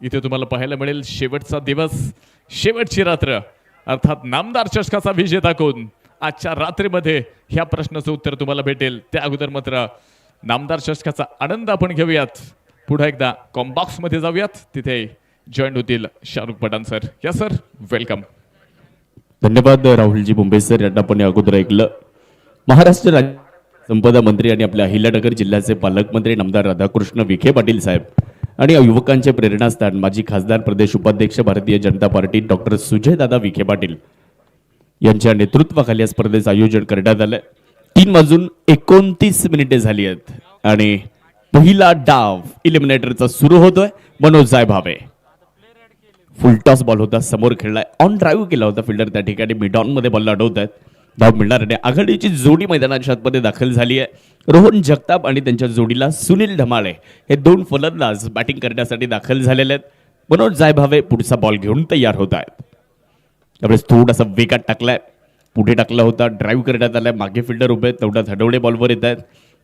इथे तुम्हाला पाहायला मिळेल शेवटचा दिवस, शेवटची रात्र, अर्थात नामदार चषकाचा विजेता कोण. आजच्या रात्रीमध्ये ह्या प्रश्नाचं उत्तर तुम्हाला भेटेल. त्या अगोदर मात्र नामदार चषकाचा आनंद आपण घेऊयात. पुढे एकदा कॉम्बॉक्स मध्ये जाऊयात, तिथे जॉईन होतील शाहरुख पठाण सर. या सर, वेलकम. धन्यवाद राहुलजी मुंबई सर. यांना आपण अगोदर ऐकलं. महाराष्ट्र राज्य संपदा मंत्री आणि आपल्या अहिल्यानगर जिल्ह्याचे पालकमंत्री नामदार राधाकृष्ण विखे पाटील साहेब आणि युवकांचे प्रेरणास्थान माजी खासदार प्रदेश उपाध्यक्ष भारतीय जनता पार्टी डॉक्टर सुजयदादा विखे पाटील यांच्या नेतृत्वाखाली या स्पर्धेचं आयोजन करण्यात आलं. 3:29 झाली आहेत आणि पहिला डाव इलिमिनेटरचा सुरू होतोय. मनोज जाय भावे फुलटॉस बॉल होता, समोर खेळलाय, ऑन ड्राईव्ह केला होता फिल्डर, त्या ठिकाणी मिड ऑन मध्ये बॉल अडवत आहेत. धाव मिळणार आणि आघाडीची जोडी मैदानाच्या आतमध्ये दाखल झाली आहे. रोहन जगताप आणि त्यांच्या जोडीला सुनील ढमाळे हे दोन फलंदाज बॅटिंग करण्यासाठी दाखल झालेले आहेत. मनोज जायभावे पुढचा बॉल घेऊन तयार होत आहेत. त्यावेळेस थोडासा वेगात टाकलाय, पुढे टाकला होता, ड्राईव्ह करण्यात आलाय, मागे फिल्डर उभे आहेत, तेवढ्यात हडवडे बॉलवर येत आहेत.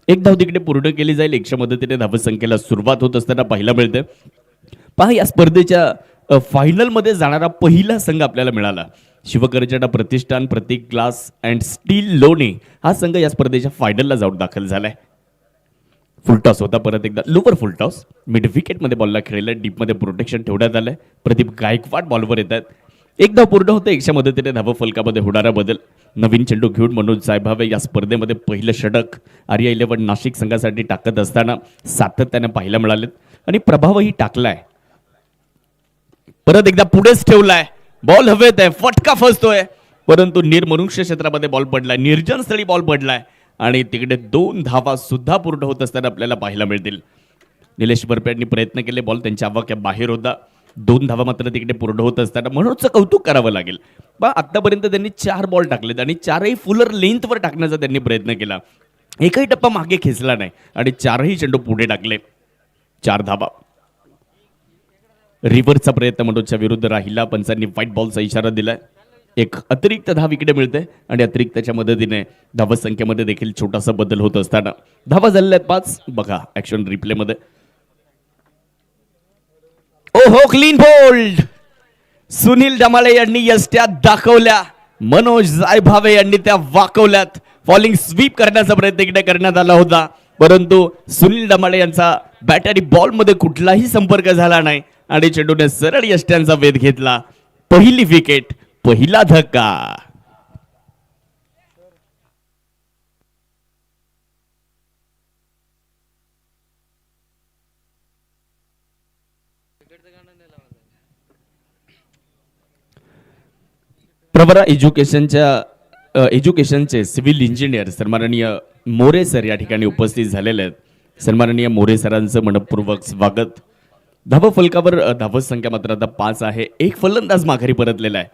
एक धाव तिकडे पूर्ण केली जाईल. 100 मदतीने धावसंख्येला सुरुवात होत असताना पाहायला मिळते. पहा, या स्पर्धेच्या फायनल मध्ये जाणारा पहिला संघ आपल्याला मिळाला. शिवकर्जडा प्रतिष्ठान प्रतीक ग्लास अँड स्टील लोणी हा संघ या स्पर्धेच्या फायनलला जाऊन दाखल झालाय. फुलटॉस होता, परत एकदा लोवर फुलटॉस, मिड विकेट मध्ये बॉलला खेळलाय, डीप मध्ये प्रोटेक्शन ठेवण्यात आलंय. प्रदीप गायकवाड बॉलवर येत आहेत. एक धाव पूर्ण होतं. 100 मदतीने धाव फलकामध्ये होणारा बदल. नवीन चेंडू घेऊन मनोज जायभावे या स्पर्धेमध्ये पहिलं षटक आर्या 11 नाशिक संघासाठी टाकत असताना सातत्याने पाहायला मिळालेत आणि प्रभावही टाकलाय. परत एकदा पुढेच ठेवलाय, बॉल हवेत आहे, फटका फसतोय, परंतु निर्मनुष्य क्षेत्रामध्ये बॉल पडलाय, निर्जन स्थळी बॉल पडलाय आणि तिकडे 2 धावा सुद्धा पूर्ण होत असताना आपल्याला पाहायला मिळतील. निलेश बर्पे यांनी प्रयत्न केले, बॉल त्यांच्या आवाक्या बाहेर होता. 2 धावा मात्र तिकडे पूर्ण होत असताना मनोजचं कौतुक करावं लागेल. बा, आतापर्यंत त्यांनी 4 बॉल टाकलेत आणि 4ही फुलर लेंथवर टाकण्याचा त्यांनी प्रयत्न केला. एकही टप्पा मागे खेचला नाही आणि 4ही चेंडू पुढे टाकले. 4 धावा. रिव्हर्सचा प्रयत्न मनोजच्या विरुद्ध राहिला. पंचांनी व्हाईट बॉलचा इशारा दिलाय. एक अतिरिक्त धाव इकडे मिळते आणि अतिरिक्तच्या मदतीने धावसंख्येमध्ये देखील छोटासा बदल होत असताना धावा झालेल्या आहेत 5. बघा ऍक्शन रिप्ले मध्ये. ओहो, क्लीन बोल्ड. सुनील ढमाळे यांनी यष्ट्या दाखवल्या, मनोज जायभावे यांनी त्या वाकवल्यात. फॉलिंग स्वीप करण्याचा प्रयत्न इकडे करण्यात आला होता, परंतु सुनील ढमाळे यांचा बॅट आणि बॉल मध्ये कुठलाही संपर्क झाला नाही आणि चेंडूने सरळ यष्ट्यांचा वेध घेतला. पहिली विकेट, पहिला धक्का. प्रवरा एज्युकेशनचे सिव्हिल इंजिनियर सन्माननीय मोरे सर या ठिकाणी उपस्थित झालेले आहेत. सन्माननीय मोरे सरांचं मनपूर्वक स्वागत. धाव फलकावर धावसंख्या मात्र आता 5 आहे. एक फलंदाज माघारी परतलेला आहे.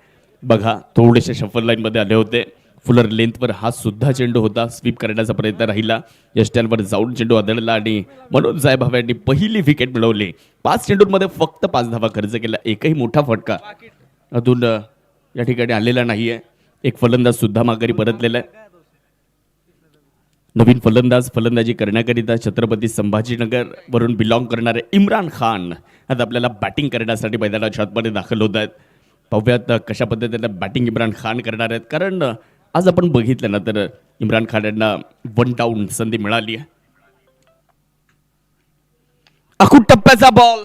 बघा, थोडेसे शफल लाईन मध्ये आले होते. फुलर लेंथवर हा सुद्धा चेंडू होता. स्वीप करण्याचा प्रयत्न राहिला, यष्ट्यांवर जाऊन चेंडू आदळला आणि मनोज जायभावे यांनी पहिली विकेट मिळवली. 5 चेंडूंमध्ये फक्त 5 धावा खर्च केला. एकही मोठा फटका अजून या ठिकाणी आलेला नाहीये. एक फलंदाज सुद्धा माघारी परतलेला आहे. नवीन फलंदाज फलंदाजी करण्याकरिता छत्रपती संभाजीनगर वरून बिलॉंग करणारे इम्रान खान आता आपल्याला बॅटिंग करण्यासाठी मैदानाच्या आतमध्ये दाखल होत आहेत. पाहूयात कशा पद्धतीने बॅटिंग इम्रान खान करणार आहेत, कारण आज आपण बघितलं ना तर इम्रान खान यांना 1 डाऊन संधी मिळाली आहे. अखूट टप्प्याचा बॉल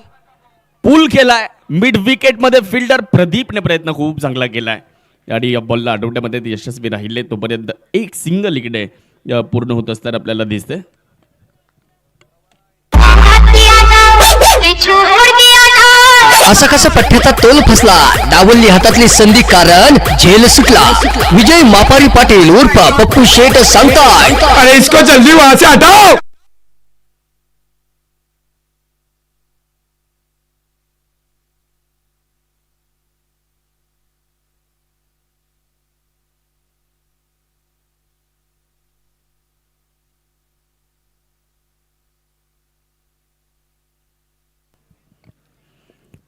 पूल केलाय. मिड विकेट मध्ये फिल्डर प्रदीपने प्रयत्न खूप चांगला केलाय आणि या बॉलला अडवण्यामध्ये ते यशस्वी राहिले. तोपर्यंत एक सिंगल इकडे पूर्ण होत असताना आपल्याला दिसते. असा कसा पठ्याचा तोल फसला, डावलली हातातली संधी कारण झेल सुटला. विजय मापारी पाटील उर्फ पप्पू शेठ सांगताय, अरे इसको जल्दी वहां से हटाओ.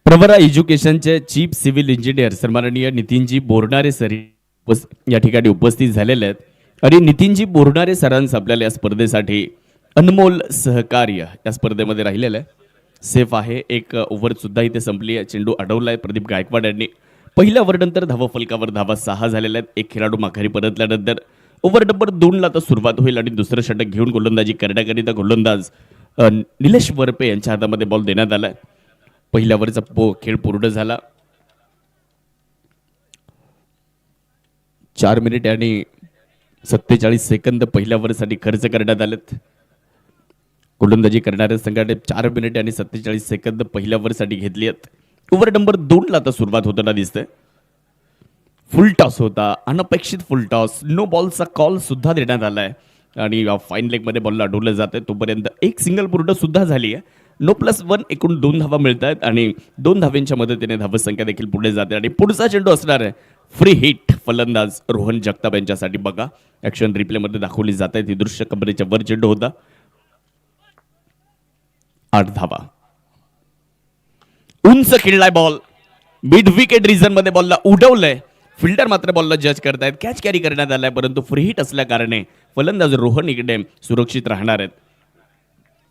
प्रवरा एज्युकेशनचे चीफ सिव्हिल इंजिनियर सन्माननीय नितीनजी बोरणारे सर या ठिकाणी उपस्थित झालेले आहेत आणि नितीनजी बोरणारे सरांचं आपल्याला या स्पर्धेसाठी अनमोल सहकार्य या स्पर्धेमध्ये राहिलेलं आहे. सेफ आहे. एक ओव्हर सुद्धा इथे संपली आहे. चेंडू अडवलाय प्रदीप गायकवाड यांनी. पहिल्या ओव्हरनंतर धावा फलकावर धावा 6 झालेल्या आहेत. एक खेळाडू माघारी परतल्यानंतर ओव्हर नंबर 2 ला आता सुरुवात होईल आणि दुसरं षटक घेऊन गोलंदाजी करण्याकरिता गोलंदाज निलेश वरपे यांच्या हातामध्ये बॉल देण्यात आलाय. पहिल्या ओव्हरचा खेळ पूर्ण झाला. 4 मिनिट आणि 47 सेकंद पहिल्या ओव्हरसाठी खर्च करण्यात आलेत. गोलंदाजी करणाऱ्या संघाने 4 मिनिट आणि 47 सेकंद पहिल्या ओव्हरसाठी घेतली आहेत. ओव्हर नंबर 2 ला आता सुरुवात होताना दिसते. फुल टॉस होता, अनपेक्षित फुल टॉस. नो बॉलचा कॉल सुद्धा देण्यात आलाय आणि फाईन लेगमध्ये बॉलला अडवलं जातं. तोपर्यंत एक सिंगल पूर्ण सुद्धा झाली आहे. नो प्लस 1 एकूण 2 धावा मिळत आहेत आणि 2 धावेंच्या मदतीने धावसंख्या देखील पुढे जाते आणि पुढचा चेंडू असणार आहे फ्री हिट. फलंदाज रोहन जगताप यांच्यासाठी बघा. ऍक्शन रिप्लेमध्ये दाखवली जात आहे. ती दृश्य कमरेच्या वर चेंडू होता. 8 धावा. उंच खेळलाय बॉल. मिड विकेट रिजन मध्ये बॉलला उडवलंय. फिल्डर मात्र बॉलला जज करतायत. कॅच कॅरी करण्यात आलाय परंतु फ्री हिट असल्या कारणे फलंदाज रोहन इकडे सुरक्षित राहणार आहेत.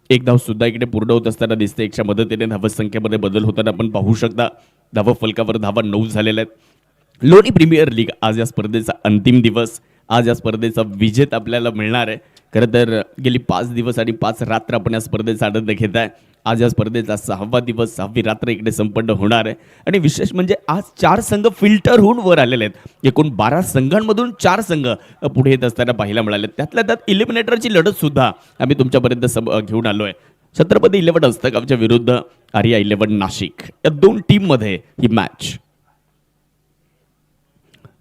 एक धाव सुद्धा इकडे पूर्ण होत असताना दिसते. एकच्या मदतीने धावसंख्येमध्ये बदल होताना आपण पाहू शकता. धावा फलकावर धावा 9 झालेल्या आहेत. लोणी प्रीमियर लीग आज या स्पर्धेचा अंतिम दिवस. आज या स्पर्धेचा विजेता आपल्याला मिळणार आहे. खरं तर गेली 5 दिवस आणि 5 रात्र आपण या स्पर्धेचा आनंद घेत आहे. आज या स्पर्धेचा 6वा दिवस, 6वी रात्र इकडे संपन्न होणार आहे आणि विशेष म्हणजे आज 4 संघ फिल्टर होऊन वर आलेले आहेत. एकूण 12 संघांमधून 4 संघ पुढे येत असताना पाहायला मिळाले. त्यातल्या त्यात इलिमिनेटरची लढत सुद्धा आम्ही तुमच्यापर्यंत घेऊन आलोय. छत्रपती 11 हस्तगावच्या विरुद्ध आर्या 11 नाशिक या 2 टीममध्ये ही मॅच.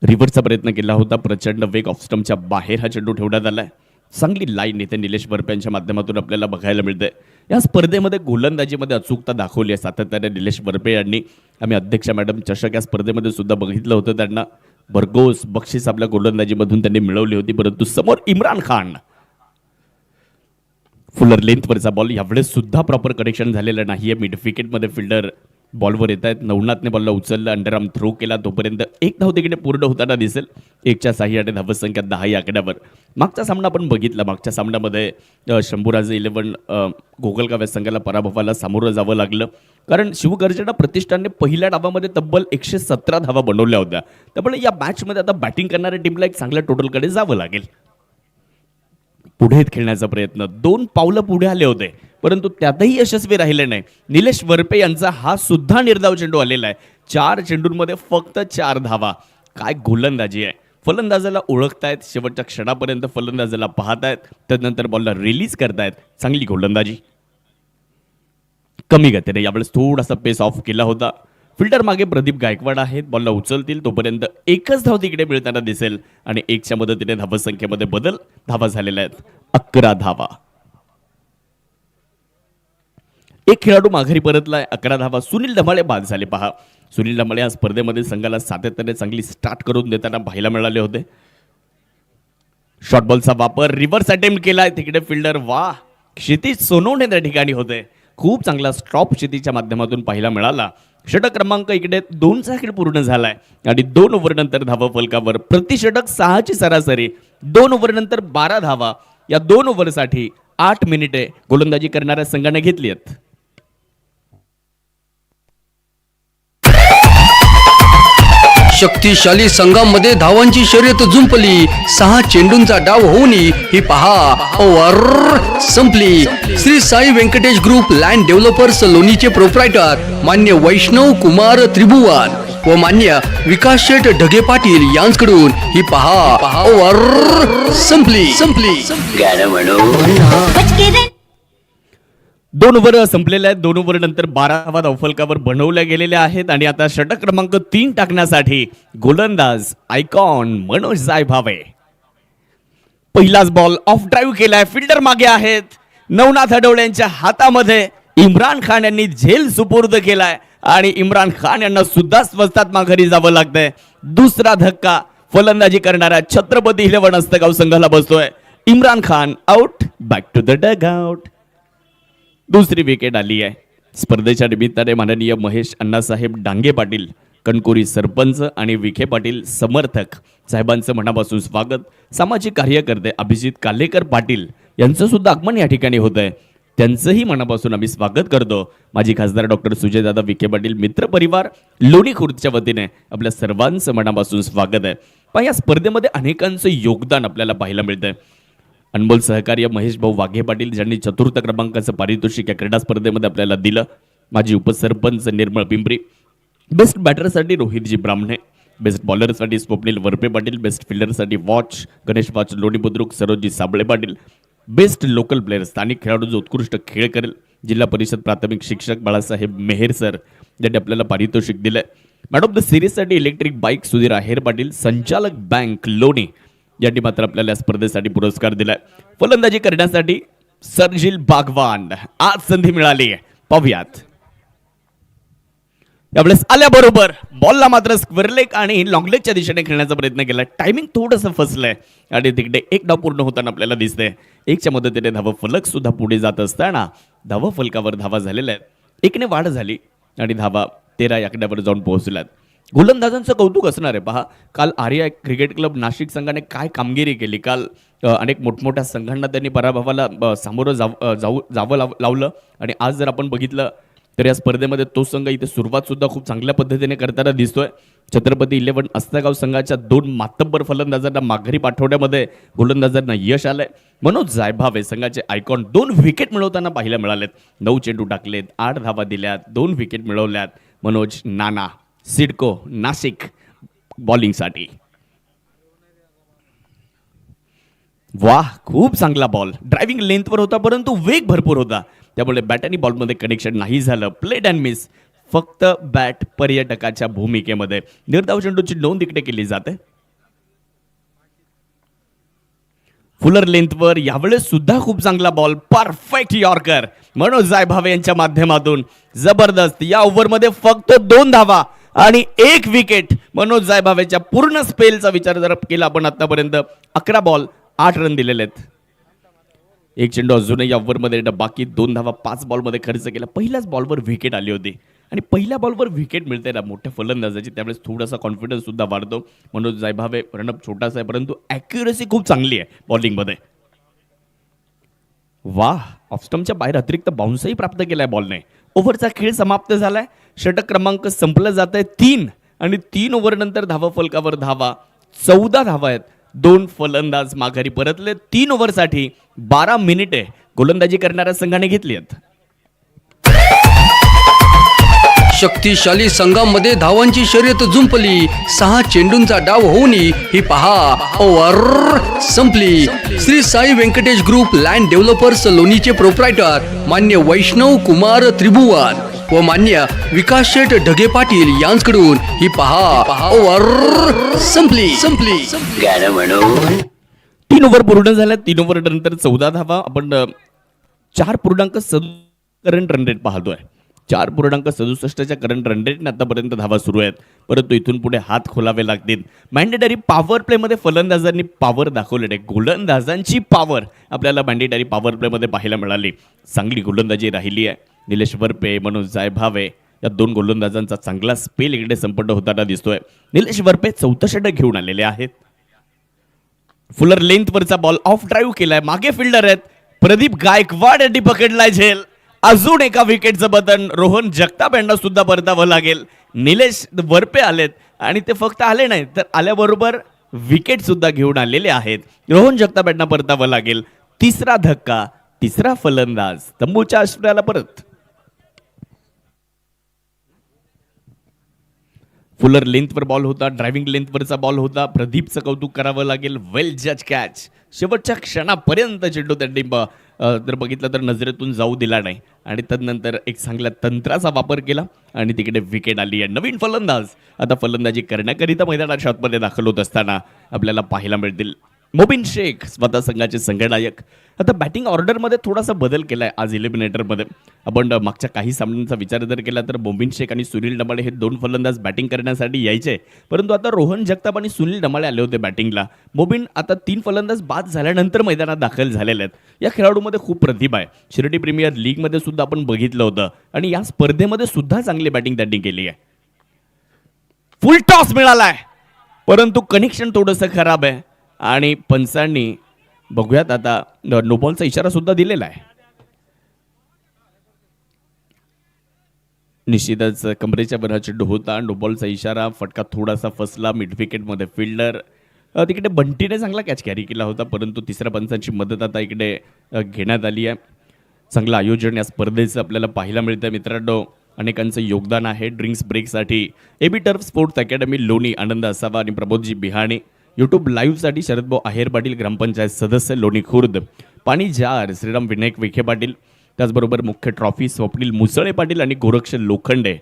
रिव्हर्सचा प्रयत्न केला होता. प्रचंड वेग ऑफ स्टंपच्या बाहेर हा चेंडू ठेवण्यात आलाय. चांगली लाईन इथे निलेश वरपे यांच्या माध्यमातून आपल्याला बघायला मिळते. या स्पर्धेमध्ये गोलंदाजीमध्ये अचूकता दाखवली आहे सातत्याने निलेश वरपे यांनी. आम्ही अध्यक्ष मॅडम चषक या स्पर्धेमध्ये सुद्धा बघितलं होतं. त्यांना भरघोस बक्षीस आपल्या गोलंदाजीमधून त्यांनी मिळवली होती. परंतु समोर इम्रान खान. फुलर लेंथवरचा बॉल यावेळेस सुद्धा प्रॉपर कनेक्शन झालेलं नाहीये. मिड विकेटमध्ये फिल्डर बॉलवर येत आहेत. नवनाथने बॉलला उचललं, अंडरआर्म थ्रो केला. तोपर्यंत एक धाव तिकडे पूर्ण होताना दिसेल. 1च्या साह्याने धावसंख्या 10 या आकड्यावर. मागचा सामना आपण बघितला. मागच्या सामन्यामध्ये शंभूराज 11 गोगलगाव या संघाला पराभवाला सामोरं जावं लागलं कारण शिवगर्जना प्रतिष्ठानने पहिल्या डावामध्ये तब्बल 117 धावा बनवल्या होत्या. त्यामुळे या मॅचमध्ये आता बॅटिंग करणाऱ्या टीमला एक चांगल्या टोटलकडे जावं लागेल. पुढे खेळण्याचा प्रयत्न 2 पावलं पुढे आले होते परंतु त्यातही यशस्वी राहिले नाही. निलेश वरपे यांचा हा सुद्धा निर्धाव चेंडू आलेला आहे. 4 चेंडूंमध्ये फक्त 4 धावा. काय गोलंदाजी आहे. फलंदाजाला ओळखतायत. शेवटच्या क्षणापर्यंत फलंदाजाला पाहतायत. त्यानंतर बॉलला रिलीज करतायत. चांगली गोलंदाजी. कमी गतीने यावेळेस थोडासा पेस ऑफ केला होता. फिल्डर मागे प्रदीप गायकवाड आहेत. बॉलला उचलतील तोपर्यंत एकच धाव तिकडे मिळताना दिसेल आणि 1च्या मदतीने धावसंख्येमध्ये बदल. धावा झालेल्या आहेत 11 धावा. एक खेळाडू माघारी परतलाय. 11 धावा. सुनील धमाळे बाद झाले. पहा सुनील धमाळे या स्पर्धेमध्ये संघाला सातत्याने चांगली स्टार्ट करून देताना पाहायला मिळाले होते. शॉर्ट बॉलचा वापर. रिव्हर्स अटेम्प्ट केलाय. तिकडे फिल्डर वा क्षितिज सोनवणे त्या ठिकाणी होते. खूप चांगला स्टॉप क्षितिजच्या माध्यमातून पाहायला मिळाला. षटक क्रमांक इकडे 2चा खेळ पूर्ण झालाय आणि 2 ओव्हर नंतर धावा फलकावर. प्रति षटक 6ची सरासरी. 2 ओव्हर नंतर 12 धावा. या 2 ओव्हरसाठी 8 मिनिटे गोलंदाजी करणाऱ्या संघाने घेतली आहेत. शक्तिशाली संघामध्ये धावांची शर्यत जुंपली. 6 चेंडूंचा डाव होऊनी ही पहा ओव्हर संपली. Shri Sai Venkatesh group land developers लोणीचे प्रोप्रायटर मान्य वैष्णव कुमार त्रिभुवन व मान्य विकास शेठ ढगे पाटील यांच्याकडून ही पहा ओव्हर संपली. 2 ओव्हर संपलेल्या आहेत. 2 ओव्हर नंतर 12 धावा धावफलकावर बनवल्या गेलेल्या आहेत आणि आता षटक क्रमांक 3 टाकण्यासाठी गोलंदाज आयकॉन मनोज जायभावे. पहिलाच बॉल ऑफ ड्राईव्ह केलाय. फिल्डर मागे आहेत. नवनाथ अडवळ्यांच्या हातामध्ये इम्रान खान यांनी झेल सुपूर्द केलाय आणि इम्रान खान यांना सुद्धा स्वस्तात माघारी जावं लागतंय. दुसरा धक्का फलंदाजी करणाऱ्या छत्रपती 11 हस्तगाव संघाला बसतोय. Imran Khan out. Back to the dugout. दुसरी विकेट आली आहे. स्पर्धेच्या निमित्ताने माननीय महेश अण्णासाहेब डांगे पाटील कणकोरी सरपंच आणि विखे पाटील समर्थक साहेबांचं मनापासून स्वागत. सामाजिक कार्यकर्ते अभिजित कालेकर पाटील यांचं सुद्धा आगमन या ठिकाणी होत आहे. त्यांचंही मनापासून आम्ही स्वागत करतो. माजी खासदार डॉक्टर सुजयदादा विखे पाटील मित्र परिवार लोणी खुर्दच्या वतीने आपल्या सर्वांचं मनापासून स्वागत आहे. पण या स्पर्धेमध्ये अनेकांचं योगदान आपल्याला पाहायला मिळतंय. अनमोल सहकार्य महेश भाऊ वाघे पाटील ज्यांनी चतुर्थ क्रमांकाचं पारितोषिक या क्रीडा स्पर्धेमध्ये आपल्याला दिलं. माजी उपसरपंच निर्मळ पिंपरी. बेस्ट बॅटरसाठी रोहितजी ब्राह्मणे, बेस्ट बॉलरसाठी स्वप्नील वरपे पाटील, बेस्ट फिल्डरसाठी watch Ganesh Vach Loni Budruk Saroji Sable Patil, best local player स्थानिक खेळाडू जो उत्कृष्ट खेळ करेल जिल्हा परिषद प्राथमिक शिक्षक बाळासाहेब मेहेर सर ज्यांनी आपल्याला पारितोषिक दिलंय. मॅन ऑफ द सिरीजसाठी इलेक्ट्रिक बाईक सुधीर आहेर पाटील, संचालक बँक लोणी यांनी मात्र आपल्याला या स्पर्धेसाठी पुरस्कार दिलाय. फलंदाजी करण्यासाठी सरजिल बागवान आज संधी मिळाली, पाहूयात. यावेळेस आल्याबरोबर बॉलला मात्र स्क्वेअर लेग आणि लॉंग लेगच्या दिशेने खेळण्याचा प्रयत्न केला. टायमिंग थोडंसं फसलंय आणि तिकडे एक डाव पूर्ण होताना आपल्याला दिसतंय. एकच्या मदतीने धावा फलक सुद्धा पुढे जात असताना धावा फलकावर धावा झालेल्या आहेत. एकने वाढ झाली आणि धावा 13 आकड्यावर जाऊन पोहोचल्यात. गोलंदाजांचं कौतुक असणार आहे. पहा, काल आर्या क्रिकेट क्लब नाशिक संघाने काय कामगिरी केली. काल अनेक मोठमोठ्या संघांना त्यांनी पराभवाला सामोरं जावं लावलं आणि आज जर आपण बघितलं तर या स्पर्धेमध्ये तो संघ इथे सुरुवात सुद्धा खूप चांगल्या पद्धतीने करताना दिसतोय. छत्रपती 11 अस्तागाव संघाच्या 2 मातब्बर फलंदाजांना माघारी पाठवण्यामध्ये गोलंदाजांना यश आलंय. मनोज जायभावे संघाचे आयकॉन 2 विकेट मिळवताना पाहायला मिळालेत. 9 चेंडू टाकलेत, 8 धावा दिल्यात, 2 विकेट मिळवल्यात. मनोज नाना सिडको नाशिक बॉलिंगसाठी. वाह, खूप चांगला बॉल. ड्रायव्हिंग लेंथवर होता परंतु वेग भरपूर होता, त्यामुळे बॅट आणि बॉलमध्ये कनेक्शन नाही झालं. प्लेड अँड मिस, फक्त बॅट पर्यटकाच्या भूमिकेमध्ये. निर्धाव चेंडूची नोंद इकडे केली जाते. फुलर लेंथवर यावेळेस सुद्धा खूप चांगला ball, perfect yorker Manoj Jaybhave यांच्या माध्यमातून. जबरदस्त. या ओव्हरमध्ये फक्त 2 धावा आणि 1 विकेट. मनोज जायभावेच्या पूर्ण स्पेलचा विचार जर केला आपण आतापर्यंत 11 बॉल 8 रन दिलेले आहेत. 1 चेंडू अजूनही या ओव्हरमध्ये बाकी 2 धावा 5 बॉलमध्ये खर्च केला. पहिल्याच बॉलवर विकेट आली होती आणि पहिल्या बॉलवर विकेट मिळते ना मोठ्या फलंदाजाची, त्यावेळेस थोडासा कॉन्फिडन्स सुद्धा वाढतो. मनोज जायभावे रणप छोटासा आहे परंतु ॲक्युरसी खूप चांगली आहे बॉलिंगमध्ये. वाह, ऑफस्टम्पच्या बाहेर अतिरिक्त बाउन्सही प्राप्त केलाय बॉलने. ओव्हरचा खेळ समाप्त झालाय. षटक क्रमांक संपलं जात आहे 3 आणि 3 ओव्हर नंतर धावा फलकावर धावा 14 धावा आहेत. 2 फलंदाज माघारी परतले. 3 ओव्हरसाठी 12 मिनिटे गोलंदाजी करणाऱ्या संघाने घेतली आहेत. शक्तिशाली संघामध्ये धावांची शर्यत जुंपली. 6 चेंडूंचा डाव होऊनही ही पहा ओव्हर संपली. Shri Sai Venkatesh group land developers लोणीचे प्रोप्रायटर मान्य वैष्णव कुमार त्रिभुवन व मान्य विकास शेठ ढगे पाटील यांच्याकडून ही पहा ओव्हर संपली. 3 ओव्हर पूर्ण झाल्या. 3 ओव्हर नंतर 14 धावा. आपण 4.67 करंट रन रेट पाहतोय. 4.67च्या करंट रन रेटने आतापर्यंत धावा सुरू आहेत, परंतु इथून पुढे हात खोलावे लागतील. मॅन्डेटरी पॉवर प्लेमध्ये फलंदाजांनी पॉवर दाखवलेले. गोलंदाजांची पॉवर आपल्याला मॅन्डेटरी पॉवर प्लेमध्ये पाहायला मिळाली. चांगली गोलंदाजी राहिली आहे. निलेश वरपे, मनोज जायभावे या 2 गोलंदाजांचा चांगला स्पेल इकडे संपन्न होताना दिसतोय. निलेश वरपे 14 षटक घेऊन आलेले आहेत. फुलर लेंथवरचा बॉल ऑफ ड्राईव्ह केलाय. मागे फिल्डर आहेत. प्रदीप गायकवाड यांनी पकडलाय झेल. अजून एका विकेटचं बटन रोहन जगताप यांना सुद्धा परतावं लागेल. निलेश वरपे आलेत आणि ते फक्त आले नाहीत तर आल्याबरोबर विकेट सुद्धा घेऊन आलेले आहेत. रोहन जगताप यांना परतावं लागेल. 3रा धक्का, 3रा फलंदाज तंबूच्या आश्रयाला परत. फुलर लेंथवर बॉल होता, ड्रायव्हिंग लेंथवरचा बॉल होता. प्रदीपचं कौतुक करावं लागेल. वेल जज कॅच. शेवटच्या क्षणापर्यंत चेंडू त्यांनी जर बघितलं तर नजरेतून जाऊ दिला नाही आणि तदनंतर एक चांगल्या तंत्राचा वापर केला आणि तिकडे विकेट आली आहे. नवीन फलंदाज आता फलंदाजी करण्याकरिता मैदानात शॉटमध्ये दाखल होत असताना आपल्याला पाहायला मिळतील. मोबिन शेख स्वतः संघाचे संघनायक. आता बॅटिंग ऑर्डरमध्ये थोडासा बदल केलाय आज इलिमिनेटरमध्ये. आपण मागच्या काही सामन्यांचा विचार जर केला तर मोबिन शेख आणि सुनील डमाळे हे 2 फलंदाज बॅटिंग करण्यासाठी यायचे, परंतु आता रोहन जगताप आणि सुनील डमाळे आले होते बॅटिंगला. मोबिन आता 3 फलंदाज बाद झाल्यानंतर मैदानात दाखल झालेले आहेत. या खेळाडूमध्ये खूप प्रतिभा आहे. शिर्डी प्रीमियर लीगमध्ये सुद्धा आपण बघितलं होतं आणि या स्पर्धेमध्ये सुद्धा चांगली बॅटिंग त्यांनी केली आहे. फुल टॉस मिळालाय परंतु कनेक्शन थोडंसं खराब आहे आणि पंचांनी बघूयात आता नो बॉलचा इशारा सुद्धा दिलेला आहे. निश्चितच कमरेच्या वर हा चेंडू होता, नो बॉलचा इशारा, फटका थोडासा फसला मिड विकेटमध्ये. फिल्डर तिकडे बंटीने चांगला कॅच कॅरी केला होता, परंतु तिसऱ्या पंचांची मदत आता इकडे घेण्यात आली आहे. चांगलं आयोजन या स्पर्धेचं आपल्याला पाहायला मिळतं मित्रांनो. अनेकांचं योगदान आहे. ड्रिंक्स ब्रेकसाठी AB turf sports academy Loni Anand असावा आणि प्रबोधजी बिहाणे. यूट्यूब लाईव्हसाठी शरदभाऊ आहेर पाटील ग्रामपंचायत सदस्य लोणी खुर्द. पाणी जार श्रीराम विनायक विखे पाटील. त्याचबरोबर मुख्य ट्रॉफी स्वप्नील मुसळे पाटील आणि गोरक्ष लोखंडे.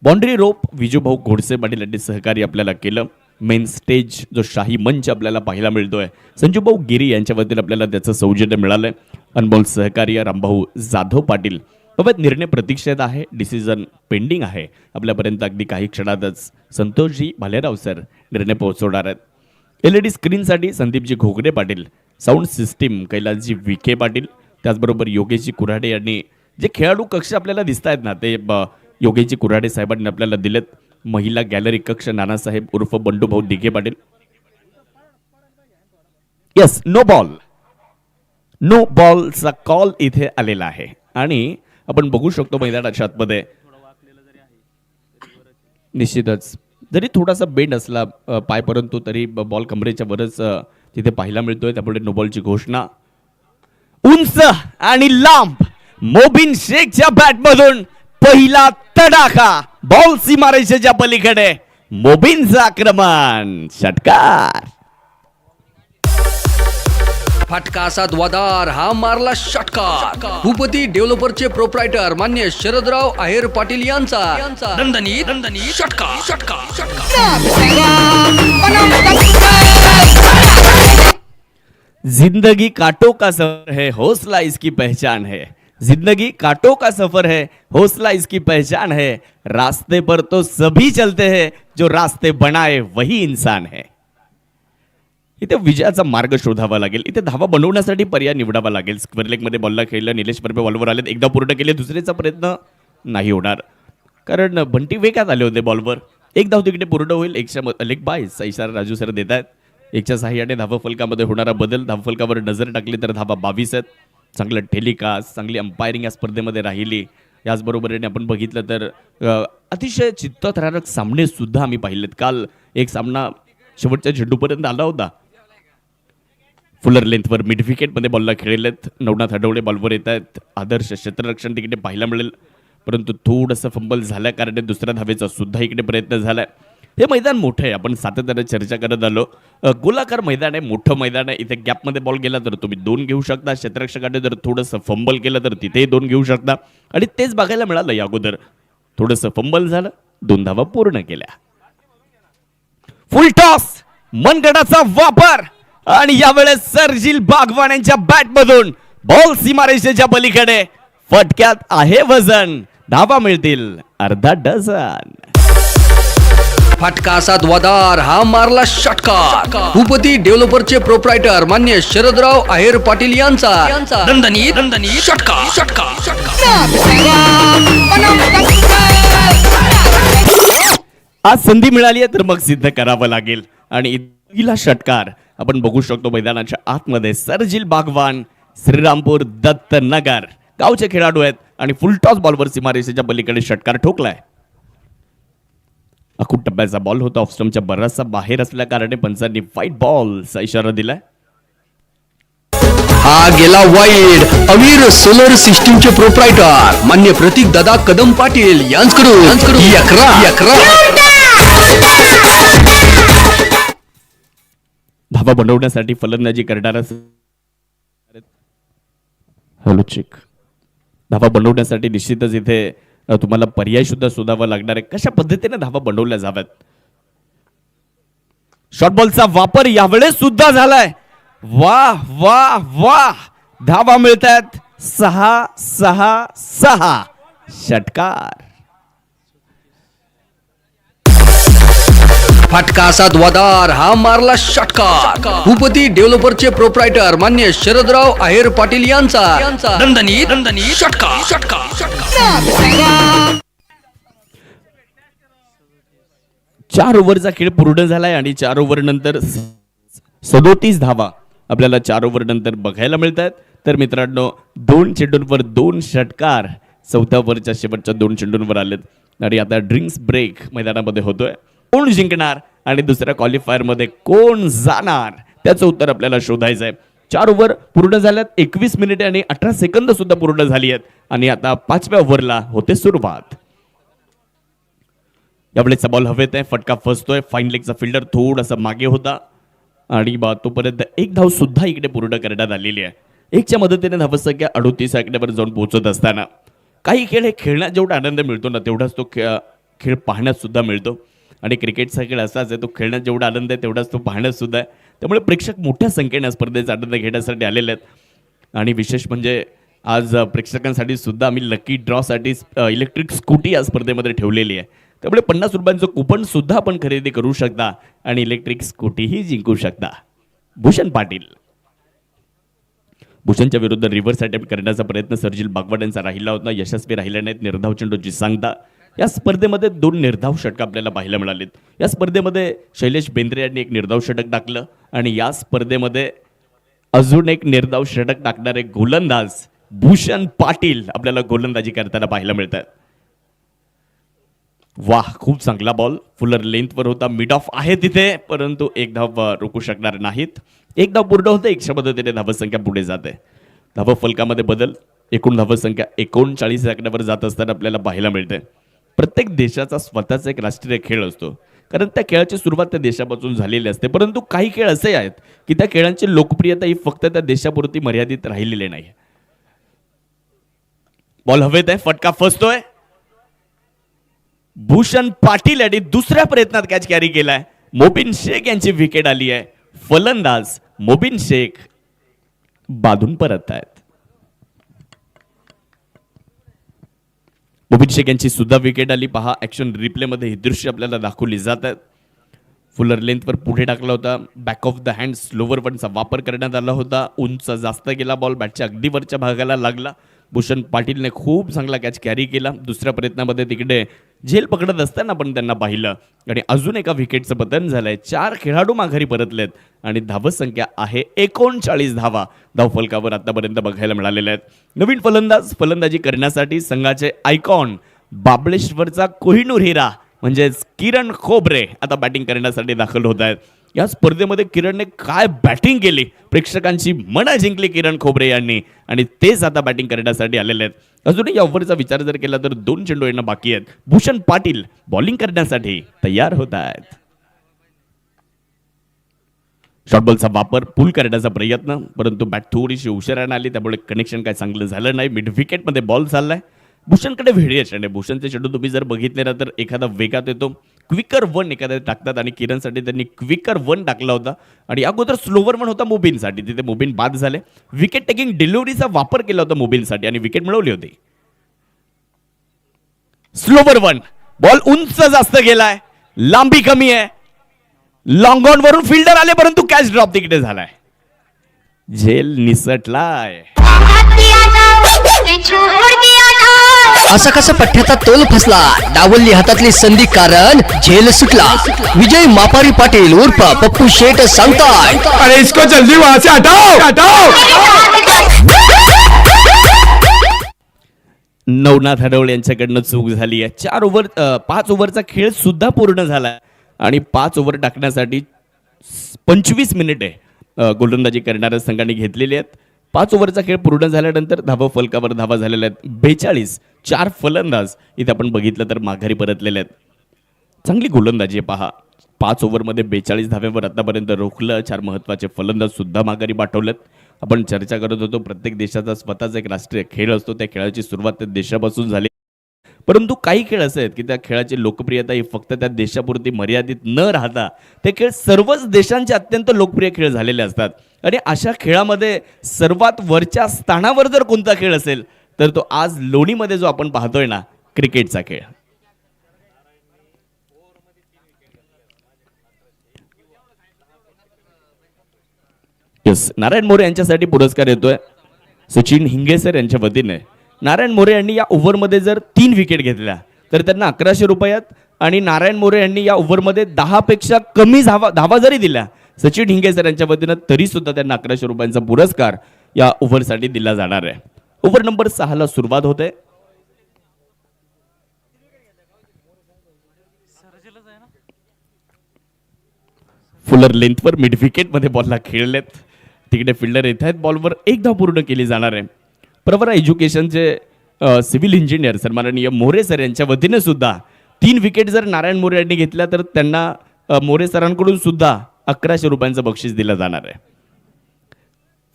बाउंड्री रोप विजूभाऊ घोडसे पाटील यांनी सहकार्य आपल्याला केलं. मेन स्टेज जो शाही मंच आपल्याला पाहायला मिळतोय संजूभाऊ गिरी यांच्या वतीने आपल्याला त्याचं सौजन्य मिळालंय. अनमोल सहकार्य रामभाऊ जाधव पाटील. बाबत निर्णय प्रतीक्षेत आहे, डिसिजन पेंडिंग आहे. आपल्यापर्यंत अगदी काही क्षणातच संतोषजी भालेराव सर निर्णय पोहोचवणार आहेत. LED स्क्रीनसाठी संदीपजी घोगरे पाटील. Sound system Kailasji Vikhe Patil. त्याचबरोबर योगेशजी कुऱ्हाडे यांनी जे खेळाडू कक्ष आपल्याला दिसत आहेत ना ते योगेशजी कुऱ्हाडे साहेबांनी आपल्याला दिलेत. महिला गॅलरी कक्ष नानासाहेब उर्फ बंडूभाऊ दिघे पाटील. यस, नो बॉलचा कॉल इथे आलेला आहे आणि आपण बघू शकतो मैदानाच्या आतमध्ये निश्चितच जरी थोडासा बेंड असला पाय, परंतु तरी बॉल कमरेच्या वरच तिथे पाहायला मिळतोय. त्यामुळे नो बॉलची घोषणा. उंच आणि लांब मोबिन शेखच्या बॅटमधून पहिला तडाखा. बॉल सीमारेषेच्या पलीकडे मोबिनचं आक्रमण. षटकार. फटका असा द्वादार हा मारला षटकार. भूपती डेव्हलपरचे प्रोप्रायटर मान्य शरदराव आहेर पाटील यांचा दणदणीत षटकार. जिंदगी कांटों का सफर है, हौसला इसकी पहचान है. जिंदगी कांटों का सफर है, हौसला इसकी पहचान है. रास्ते पर तो सभी चलते हैं, जो रास्ते बनाए वही इंसान है. इथे विजयाचा मार्ग शोधावा लागेल. इथे धावा बनवण्यासाठी पर्याय निवडावा लागेल. स्क्वेअर लेगमध्ये बॉलला खेळलं. निलेश परबे बॉलवर आलेत. एकदा पूर्ण केले, दुसरेचा प्रयत्न नाही होणार कारण बंटी वेगात आले होते बॉलवर. एक धाव तिकडे पूर्ण होईल. एकच्या लेग बायचा इशारा राजू सर देत आहेत. एकच्या साह्याने धावफलकामध्ये होणारा बदल. धावफलकावर नजर टाकली तर धावा 22 आहेत. चांगलं टेलिकास्ट, चांगली अंपायरिंग या स्पर्धेमध्ये राहिली. याचबरोबरीने आपण बघितलं तर अतिशय चित्तथरारक सामने सुद्धा आम्ही पाहिलेत. काल एक सामना शेवटच्या झेंडूपर्यंत आला होता. फुलर लेंथवर मिड विकेटमध्ये बॉलला खेळलेत. नवनाथ हडवळे बॉलवर येत आहेत. आदर्श क्षेत्ररक्षण तिकडे पाहायला मिळेल, परंतु थोडंसं फंबल झाल्या कारणे दुसऱ्या धावेचा सुद्धा इकडे प्रयत्न झालाय. हे मैदान मोठं आहे. आपण सातत्याने चर्चा करत आलो. गोलाकार मैदान आहे, मोठं मैदान आहे. इथे गॅपमध्ये बॉल गेला तर तुम्ही 2 घेऊ शकता. क्षेत्ररक्षकाने जर थोडंसं फंबल केलं तर तिथेही 2 घेऊ शकता. आणि तेच बघायला मिळालं या अगोदर. थोडंसं फंबल झालं, 2 धावा पूर्ण केल्या. फुल टॉस, मनगडाचा वापर आणि यावेळेस सर्जिल बागवान यांच्या बॅटमधून बॉल सीमारेषेच्या पलीकडे. फटक्यात आहे वजन. धावा मिळतील अर्धा डझन. फटका असा द्वादार हा मारला षटकार. भूपती डेव्हलपरचे प्रोप्रायटर मान्य शरदराव आहेर पाटील यांचा दणदणीत षटकार. आज संधी मिळाली आहे तर मग सिद्ध करावं लागेल. आणि पहिला षटकार आपण बघू शकतो मैदानाच्या आतमध्ये. सर्जिल बागवान, श्रीरामपूर दत्तनगर गावचे खेळाडू आहेत आणि फुलटॉस बॉलवर सीमारेषेच्या पलीकडे षटकार ठोकलाय. अखूट टप्प्याचा बॉल होता. ऑफ स्टंपच्या बराचसा बाहेर असल्या कारणे पंचांनी व्हाईट बॉलचा इशारा दिलाय. हा गेला वाईड. अवीर सोलर सिस्टीमचे प्रोप्रायटर मान्य प्रतीक दादा कदम पाटील यांच्याकडून 11. धावा बनवण्यासाठी फलंदाजी करणारा धावा बनवण्यासाठी निश्चितच इथे तुम्हाला पर्याय सुद्धा शोधावा लागणार आहे. कशा पद्धतीने धावा बनवल्या जाव्यात. शॉर्ट बॉलचा वापर यावेळेस सुद्धा झालाय. वाह वाह वाह. धावा मिळतात 6. षटकार. फटका असा द्वादार हा मारला षटकार. भूपती डेव्हलपरचे प्रोप्रायटर मान्य शरदराव आहेर पाटील यांचा दणदणीत षटकार. 4 ओव्हरचा खेळ पूर्ण झालाय आणि 4 ओव्हर नंतर 37 धावा आपल्याला 4 ओव्हर नंतर बघायला मिळतात. तर मित्रांनो 2 चेंडूंवर 2 षटकार 4थ्या ओव्हरच्या शेवटच्या 2 चेंडूंवर आलेत. आणि आता ड्रिंक्स ब्रेक मैदानामध्ये होतोय. कोण जिंकणार आणि दुसऱ्या क्वालिफायर मध्ये कोण जाणार त्याचं उत्तर आपल्याला शोधायचं आहे. 4 ओव्हर पूर्ण झाल्यात, 21 मिनिटे आणि 18 सेकंद सुद्धा पूर्ण झाली आहेत आणि आता 5व्या ओव्हरला होते सुरुवात. यावेळेचा बॉल हवेत आहे, फटका फसतोय. फाईन लेगचा फिल्डर थोडासा मागे होता आणि तोपर्यंत एक धाव सुद्धा इकडे पूर्ण करण्यात आलेली आहे. एकच्या मदतीने धावसंख्या 38 आकड्यावर जाऊन पोहोचत असताना काही खेळ हे खेळण्यात जेवढा आनंद मिळतो ना तेवढाच तो खेळ पाहण्यात सुद्धा मिळतो. आणि क्रिकेटचा खेळ असाच आहे, तो खेळण्यात जेवढा आनंद आहे तेवढाच तो पाहण्यात सुद्धा आहे. त्यामुळे प्रेक्षक मोठ्या संख्येने स्पर्धेचा आनंद घेण्यासाठी आलेले आहेत. आणि विशेष म्हणजे आज प्रेक्षकांसाठी सुद्धा आम्ही लकी ड्रॉसाठी इलेक्ट्रिक स्कूटी या स्पर्धेमध्ये ठेवलेली आहे. त्यामुळे 50 रुपयांचं कुपन सुद्धा आपण खरेदी करू शकता आणि इलेक्ट्रिक स्कूटीही जिंकू शकता. भूषण पाटील, भूषणच्या विरुद्ध रिव्हर्स अटेम्प्ट करण्याचा प्रयत्न सर्जिल बागवट यांचा राहिला होता, यशस्वी राहिला नाहीत. निर्धाव चेंडूची सांगता. या स्पर्धेमध्ये 2 निर्धाव षटक आपल्याला पाहायला मिळालीत. या स्पर्धेमध्ये शैलेश बेंद्रे यांनी एक निर्धाव षटक टाकलं आणि या स्पर्धेमध्ये अजून एक निर्धाव षटक टाकणारे गोलंदाज भूषण पाटील आपल्याला गोलंदाजी करताना पाहायला मिळतात. वाह, खूप चांगला बॉल फुलर लेंथवर होता. मिड ऑफ आहे तिथे, परंतु एक धाव रोखू शकणार नाहीत. एक धाव पूर्ण होते, 100 मदतीने धावसंख्या पुढे जाते. धाव फलकामध्ये बदल, एकूण धावसंख्या 39 आकड्यावर जात असताना आपल्याला पाहायला मिळते. प्रत्येक देशाचा स्वतःचा एक राष्ट्रीय खेळ असतो, कारण त्या खेळाची सुरुवात त्या देशापासून झालेली असते. परंतु काही खेळ असे आहेत की त्या खेळांची लोकप्रियता ही फक्त त्या देशापुरती मर्यादित राहिलेली नाही. बॉल हवेत आहे, फटका फसतोय. भूषण पाटील यांनी दुसऱ्या प्रयत्नात कॅच कॅरी केलाय. मोबिन शेख यांची विकेट आली आहे. फलंदाज मोबिन शेख बाधून परत आहेत. मोबिन शेख यांची सुद्धा विकेट आली. पहा, ऍक्शन रिप्ले मध्ये ही दृश्य आपल्याला दाखवली जात आहेत. फुलर लेंथवर पुढे टाकला होता. Back of the hand slower वनचा वापर करण्यात आला होता. उंच जास्त गेला बॉल, बॅटच्या अगदी वरच्या भागाला लागला. भूषण पाटीलने खूप चांगला कॅच कॅरी केला. दुसऱ्या प्रयत्नामध्ये तिकडे झेल पकडत असताना पण त्यांना पाहिलं आणि अजून एका विकेटचं पतन झालंय. 4 खेळाडू माघारी परतलेत आणि धावसंख्या आहे 39 धावा धावफलकावर आतापर्यंत बघायला मिळालेल्या आहेत. नवीन फलंदाजी करण्यासाठी संघाचे आयकॉन बाबळेश्वरचा कोहिनूर हिरा म्हणजेच किरण खोबरे आता बॅटिंग करण्यासाठी दाखल होत आहेत. या स्पर्धेमध्ये किरणने काय बॅटिंग केली, प्रेक्षकांची मनं जिंकली किरण खोबरे यांनी आणि तेच आता बॅटिंग करण्यासाठी आलेले आहेत. अजूनही या ओव्हरचा विचार जर केला तर 2 चेंडू येणं बाकी आहेत. भूषण पाटील बॉलिंग करण्यासाठी तयार होत आहेत. शॉर्टबॉलचा वापर पुल करण्याचा प्रयत्न, परंतु बॅट थोडीशी उशिराने आली त्यामुळे कनेक्शन काय चांगलं झालं नाही. मिड विकेटमध्ये बॉल चाललाय. भूषणकडे व्हेरिएशन आहे. भूषणचे चेंडू तुम्ही जर बघितले ना तर एखादा वेगात येतो, क्विकर 1 एखाद्या टाकतात आणि किरणसाठी त्यांनी क्विकर 1 टाकला होता आणि अगोदर स्लोवर 1 होता मोबिनसाठी, तिथे मोबिन बाद झाले. विकेट टेकिंग डिलिव्हरीचा वापर केला होता मोबिनसाठी आणि विकेट मिळवली होती. स्लोवर 1 बॉल उंच जास्त गेलाय, लांबी कमी आहे. लॉंग ऑन वरून फिल्डर आले परंतु कॅच ड्रॉप तिकडे झालाय. झेल निसटलाय. असा कसा पठ्याचा तोल फसला, डावलली हातातली संधी कारण झेल सुटला. विजय मापारी पाटील उर्फ पप्पू शेठ सांगताय, अरे इसको जल्दी वहां से हटाओ हटाओ. नवनाथ हडवळे यांच्याकडनं चूक झाली आहे. 5 ओव्हरचा खेळ सुद्धा पूर्ण झाला आणि 5 ओव्हर टाकण्यासाठी 25 मिनिटे गोलंदाजी करणाऱ्या संघाने घेतलेली आहेत. 5 ओव्हरचा खेळ पूर्ण झाल्यानंतर धावा फलकावर धावा झालेल्या आहेत 42. 4 फलंदाज इथे आपण बघितलं तर माघारी परतलेले आहेत. चांगली गोलंदाजी आहे. पहा, 5 ओव्हरमध्ये 42 धाव्यावर आतापर्यंत रोखलं. 4 महत्त्वाचे फलंदाज सुद्धा माघारी पाठवलेत. आपण चर्चा करत होतो प्रत्येक देशाचा स्वतःचा एक राष्ट्रीय खेळ असतो, त्या खेळाची सुरुवात त्या देशापासून झाली. परंतु काही खेळ असे आहेत की त्या खेळाची लोकप्रियता ही फक्त त्या देशापुरती मर्यादित न राहता ते खेळ सर्वच देशांचे अत्यंत लोकप्रिय खेळ झालेले असतात. आणि अशा खेळामध्ये सर्वात वरच्या स्थानावर जर कोणता खेळ असेल तर तो आज लोणीमध्ये जो आपण पाहतोय ना, क्रिकेटचा खेळ. यस, नारायण मोरे यांच्यासाठी पुरस्कार येतोय सचिन हिंगेसर यांच्या वतीने. नारायण मोरे यांनी या ओव्हरमध्ये जर 3 विकेट घेतल्या तर त्यांना 1100 रुपयात आणि नारायण मोरे यांनी या ओव्हरमध्ये 10 पेक्षा कमी धावा जरी दिल्या सचिन हिंगेसर यांच्या वतीनं तरी सुद्धा त्यांना 1100 रुपयांचा पुरस्कार या ओव्हरसाठी दिला जाणार आहे. ओव्हर नंबर 6 ला सुरुवात होते. फुलर लेंथवर मिड विकेट मध्ये बॉलला खेळलेत. तिकडे फिल्डर येत आहेत. बॉलवर एक धाव पूर्ण केली जाणार आहे. प्रवरा एज्युकेशनचे सिव्हिल इंजिनियर सर माननीय मोरे सर यांच्या वतीने सुद्धा 3 विकेट जर नारायण मोरे यांनी घेतल्या तर त्यांना मोरे सरांकडून सुद्धा 1100 रुपयांचं बक्षीस दिलं जाणार आहे.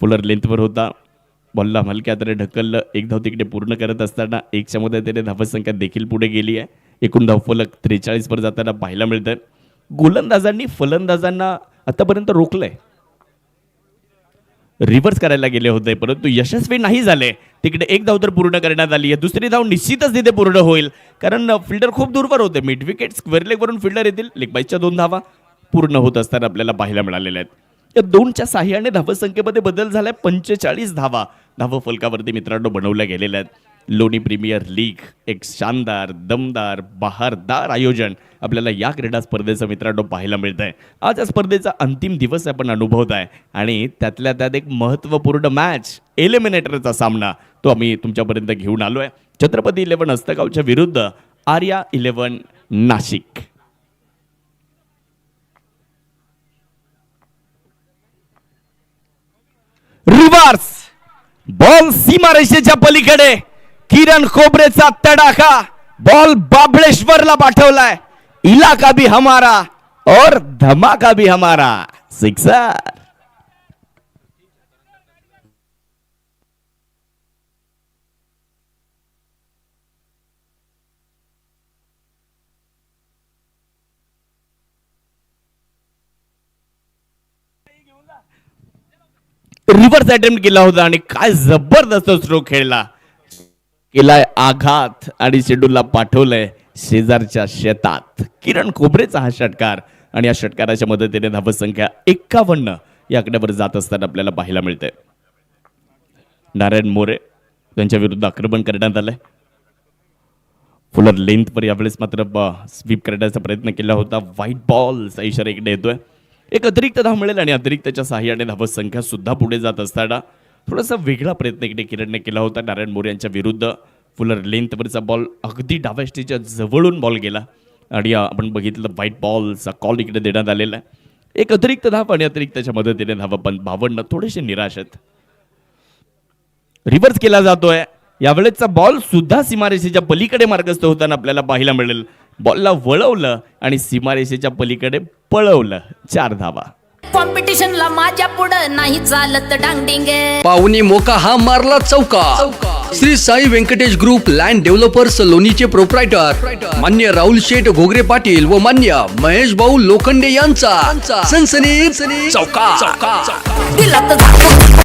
फुलर लेंथवर होता. बॉलला हलक्या तरी ढकललं. एक धाव तिकडे पूर्ण करत असताना 1च्या मदतीने धावसंख्या देखील पुढे गेली आहे. एकूण धावफलक 43 वर जाताना पाहायला मिळतंय. गोलंदाजांनी फलंदाजांना आतापर्यंत रोखलंय. रिव्हर्स करायला गेले होते परंतु यशस्वी नाही झाले. तिकडे एक धाव तर पूर्ण करण्यात आली आहे. दुसरी धाव निश्चितच तिथे पूर्ण होईल कारण फिल्डर खूप दूरवर होते. मिड विकेट स्क्वेअर लेग वरून फिल्डर येतील. लेग बाईच्या 2 धावा पूर्ण होत असताना आपल्याला पाहायला मिळालेल्या आहेत. या 2च्या साह्याने धावसंख्येमध्ये बदल झालाय. 45 धावा धावफलकावरती मित्रांनो बनवल्या गेलेल्या आहेत. लोणी प्रीमियर लीग एक शानदार दमदार बहारदार आयोजन आपल्याला या क्रीडा स्पर्धेचं मित्रांनो पाहायला मिळत आहे. आज या स्पर्धेचा अंतिम दिवस आपण अनुभवत आहे आणि त्यातल्या त्यात एक महत्त्वपूर्ण मॅच एलिमिनेटरचा सामना तो आम्ही तुमच्यापर्यंत घेऊन आलोय. छत्रपती 11 हस्तगावच्या विरुद्ध आर्या 11 नाशिक. रिव्हर्स बॉल सीमारेषेच्या पलीकडे किरण खोबरेचा तडाखा. बॉल बाबळेश्वरला पाठवलाय. इलाका भी हमारा और धमाका भी हमारा. सिक्सर. रिव्हर्स अटेम्प्ट केला होता आणि काय जबरदस्त स्ट्रोक खेळला. केलाय आघात आणि शेड्यूलला पाठवलंय शेजारच्या शेतात. किरण खोबरेचा हा षटकार आणि या षटकाराच्या मदतीने धावसंख्या 51 या आकड्यावर जात असताना आपल्याला पाहायला मिळते. नारायण मोरे त्यांच्या विरुद्ध आक्रमण करण्यात आलंय. फुलर लेंथवर यावेळेस मात्र स्वीप करण्याचा प्रयत्न केला होता. व्हाईट बॉलचा इशारा इकडे येतोय. एक अतिरिक्त धाव मिळेल आणि अतिरिक्तच्या साह्याने धावसंख्या सुद्धा पुढे जात असताना थोडासा वेगळा प्रयत्न इकडे किरणने केला होता नारायण मोरे यांच्या विरुद्ध. फुलर लेंथवरचा बॉल अगदी डाव्या स्टेजच्या जवळून बॉल गेला आणि आपण बघितलं व्हाईट बॉलचा कॉल इकडे देण्यात आलेला आहे. एक अतिरिक्त धाव आणि अतिरिक्तच्या मदतीने धावा पण 52 थोडेसे निराश आहेत. रिव्हर्स केला जातोय. यावेळेसचा बॉल सुद्धा सीमारेषेच्या पलीकडे मार्गस्थ होताना आपल्याला पाहायला मिळेल. बॉलला वळवलं आणि सीमारेषेच्या पलीकडे पळवलं. 4 धावा. कॉम्पिटिशनला माझ्या पुढं नाही चालत डांगडिंगे. पाहुणी मोका हा मारला चौका. Shri Sai Venkatesh group land developers लोणीचे प्रोप्रायटर मान्य राहुल शेठ घोगरे पाटील व मान्य महेश भाऊ लोखंडे यांचा सनसनी चौका. दिला तर झाकून.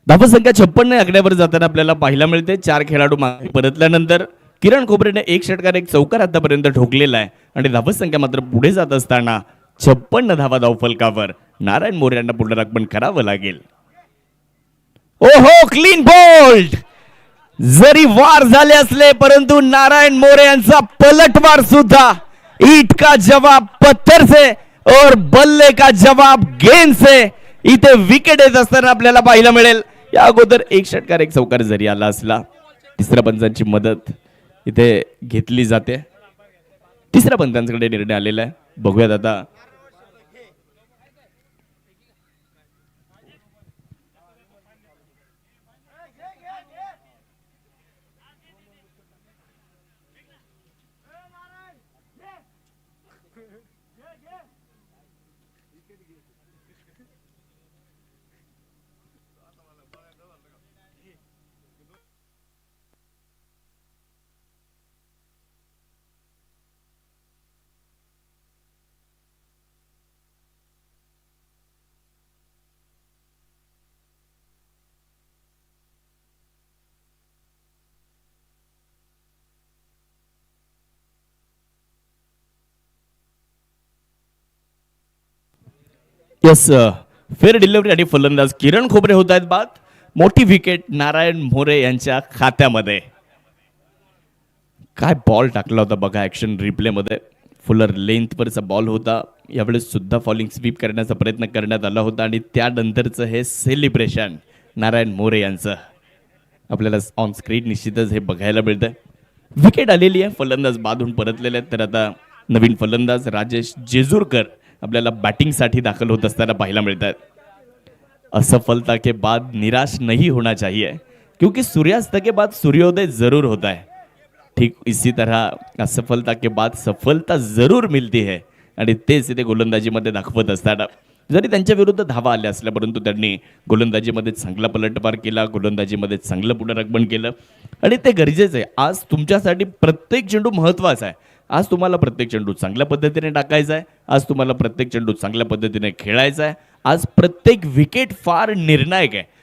धावसंख्या 56 आकड्यावर जाताना आपल्याला पाहायला मिळते. 4 खेळाडू मागे परतल्यानंतर किरण खोबरेने एक षटकार एक चौकार आतापर्यंत ठोकलेला आहे आणि धावसंख्या मात्र पुढे जात असताना 56 धावा धावफलकावर नारायण मोरे यांना पुनरागमन करावं लागेल. ओहो क्लीन बोल्ड. जरी वार झाले असले परंतु नारायण मोरे यांचा पलटवार सुद्धा ईट का जवाब पत्थर से और बल्ले का जवाब गेंद से इथे विकेट येत असताना आपल्याला पाहायला मिळेल. या अगोदर एक षटकार एक चौकार जरी आला असला तिसऱ्या पंचांची मदत इथे घेतली जाते. तिसऱ्या पंचांकडे निर्णय आलेला आहे. बघूयात आता. यस फेअर डिलिव्हरी आणि फलंदाज किरण खोबरे होत आहेत बाद. मोठी विकेट नारायण मोरे यांच्या खात्यामध्ये. काय बॉल टाकला होता बघा ऍक्शन रिप्ले मध्ये. फुलर लेंथवरचा बॉल होता. यावेळेस सुद्धा फॉलिंग स्वीप करण्याचा प्रयत्न करण्यात आला होता आणि त्यानंतरचं हे सेलिब्रेशन नारायण मोरे यांचं आपल्याला ऑन स्क्रीन निश्चितच हे बघायला मिळतंय. विकेट आलेली आहे, फलंदाज बांधून परतलेले आहेत. तर आता नवीन फलंदाज राजेश जेजूरकर आपल्याला बॅटिंगसाठी दाखल होत असताना पाहायला मिळत आहेत. असफलता के बाद निराश नहीं होना चाहिए क्योंकि सूर्यास्त के बाद सूर्योदय जरूर होता है. ठीक इसी तरह असफलता के बाद सफलता जरूर मिलती है आणि तेच इथे गोलंदाजीमध्ये दाखवत असताना जरी त्यांच्या विरुद्ध धावा आल्या असल्या परंतु त्यांनी गोलंदाजीमध्ये चांगला पलटवार केला, गोलंदाजीमध्ये चांगलं पुनरागमन केलं आणि ते गरजेचं आहे. आज तुमच्यासाठी प्रत्येक चेंडू महत्त्वाचा आहे. आज तुम्हाला प्रत्येक चेंडू चांगल्या पद्धतीने टाकायचा आहे. आज तुम्हाला प्रत्येक चेंडू चांगल्या पद्धतीने खेळायचा आहे. आज प्रत्येक विकेट फार निर्णायक आहे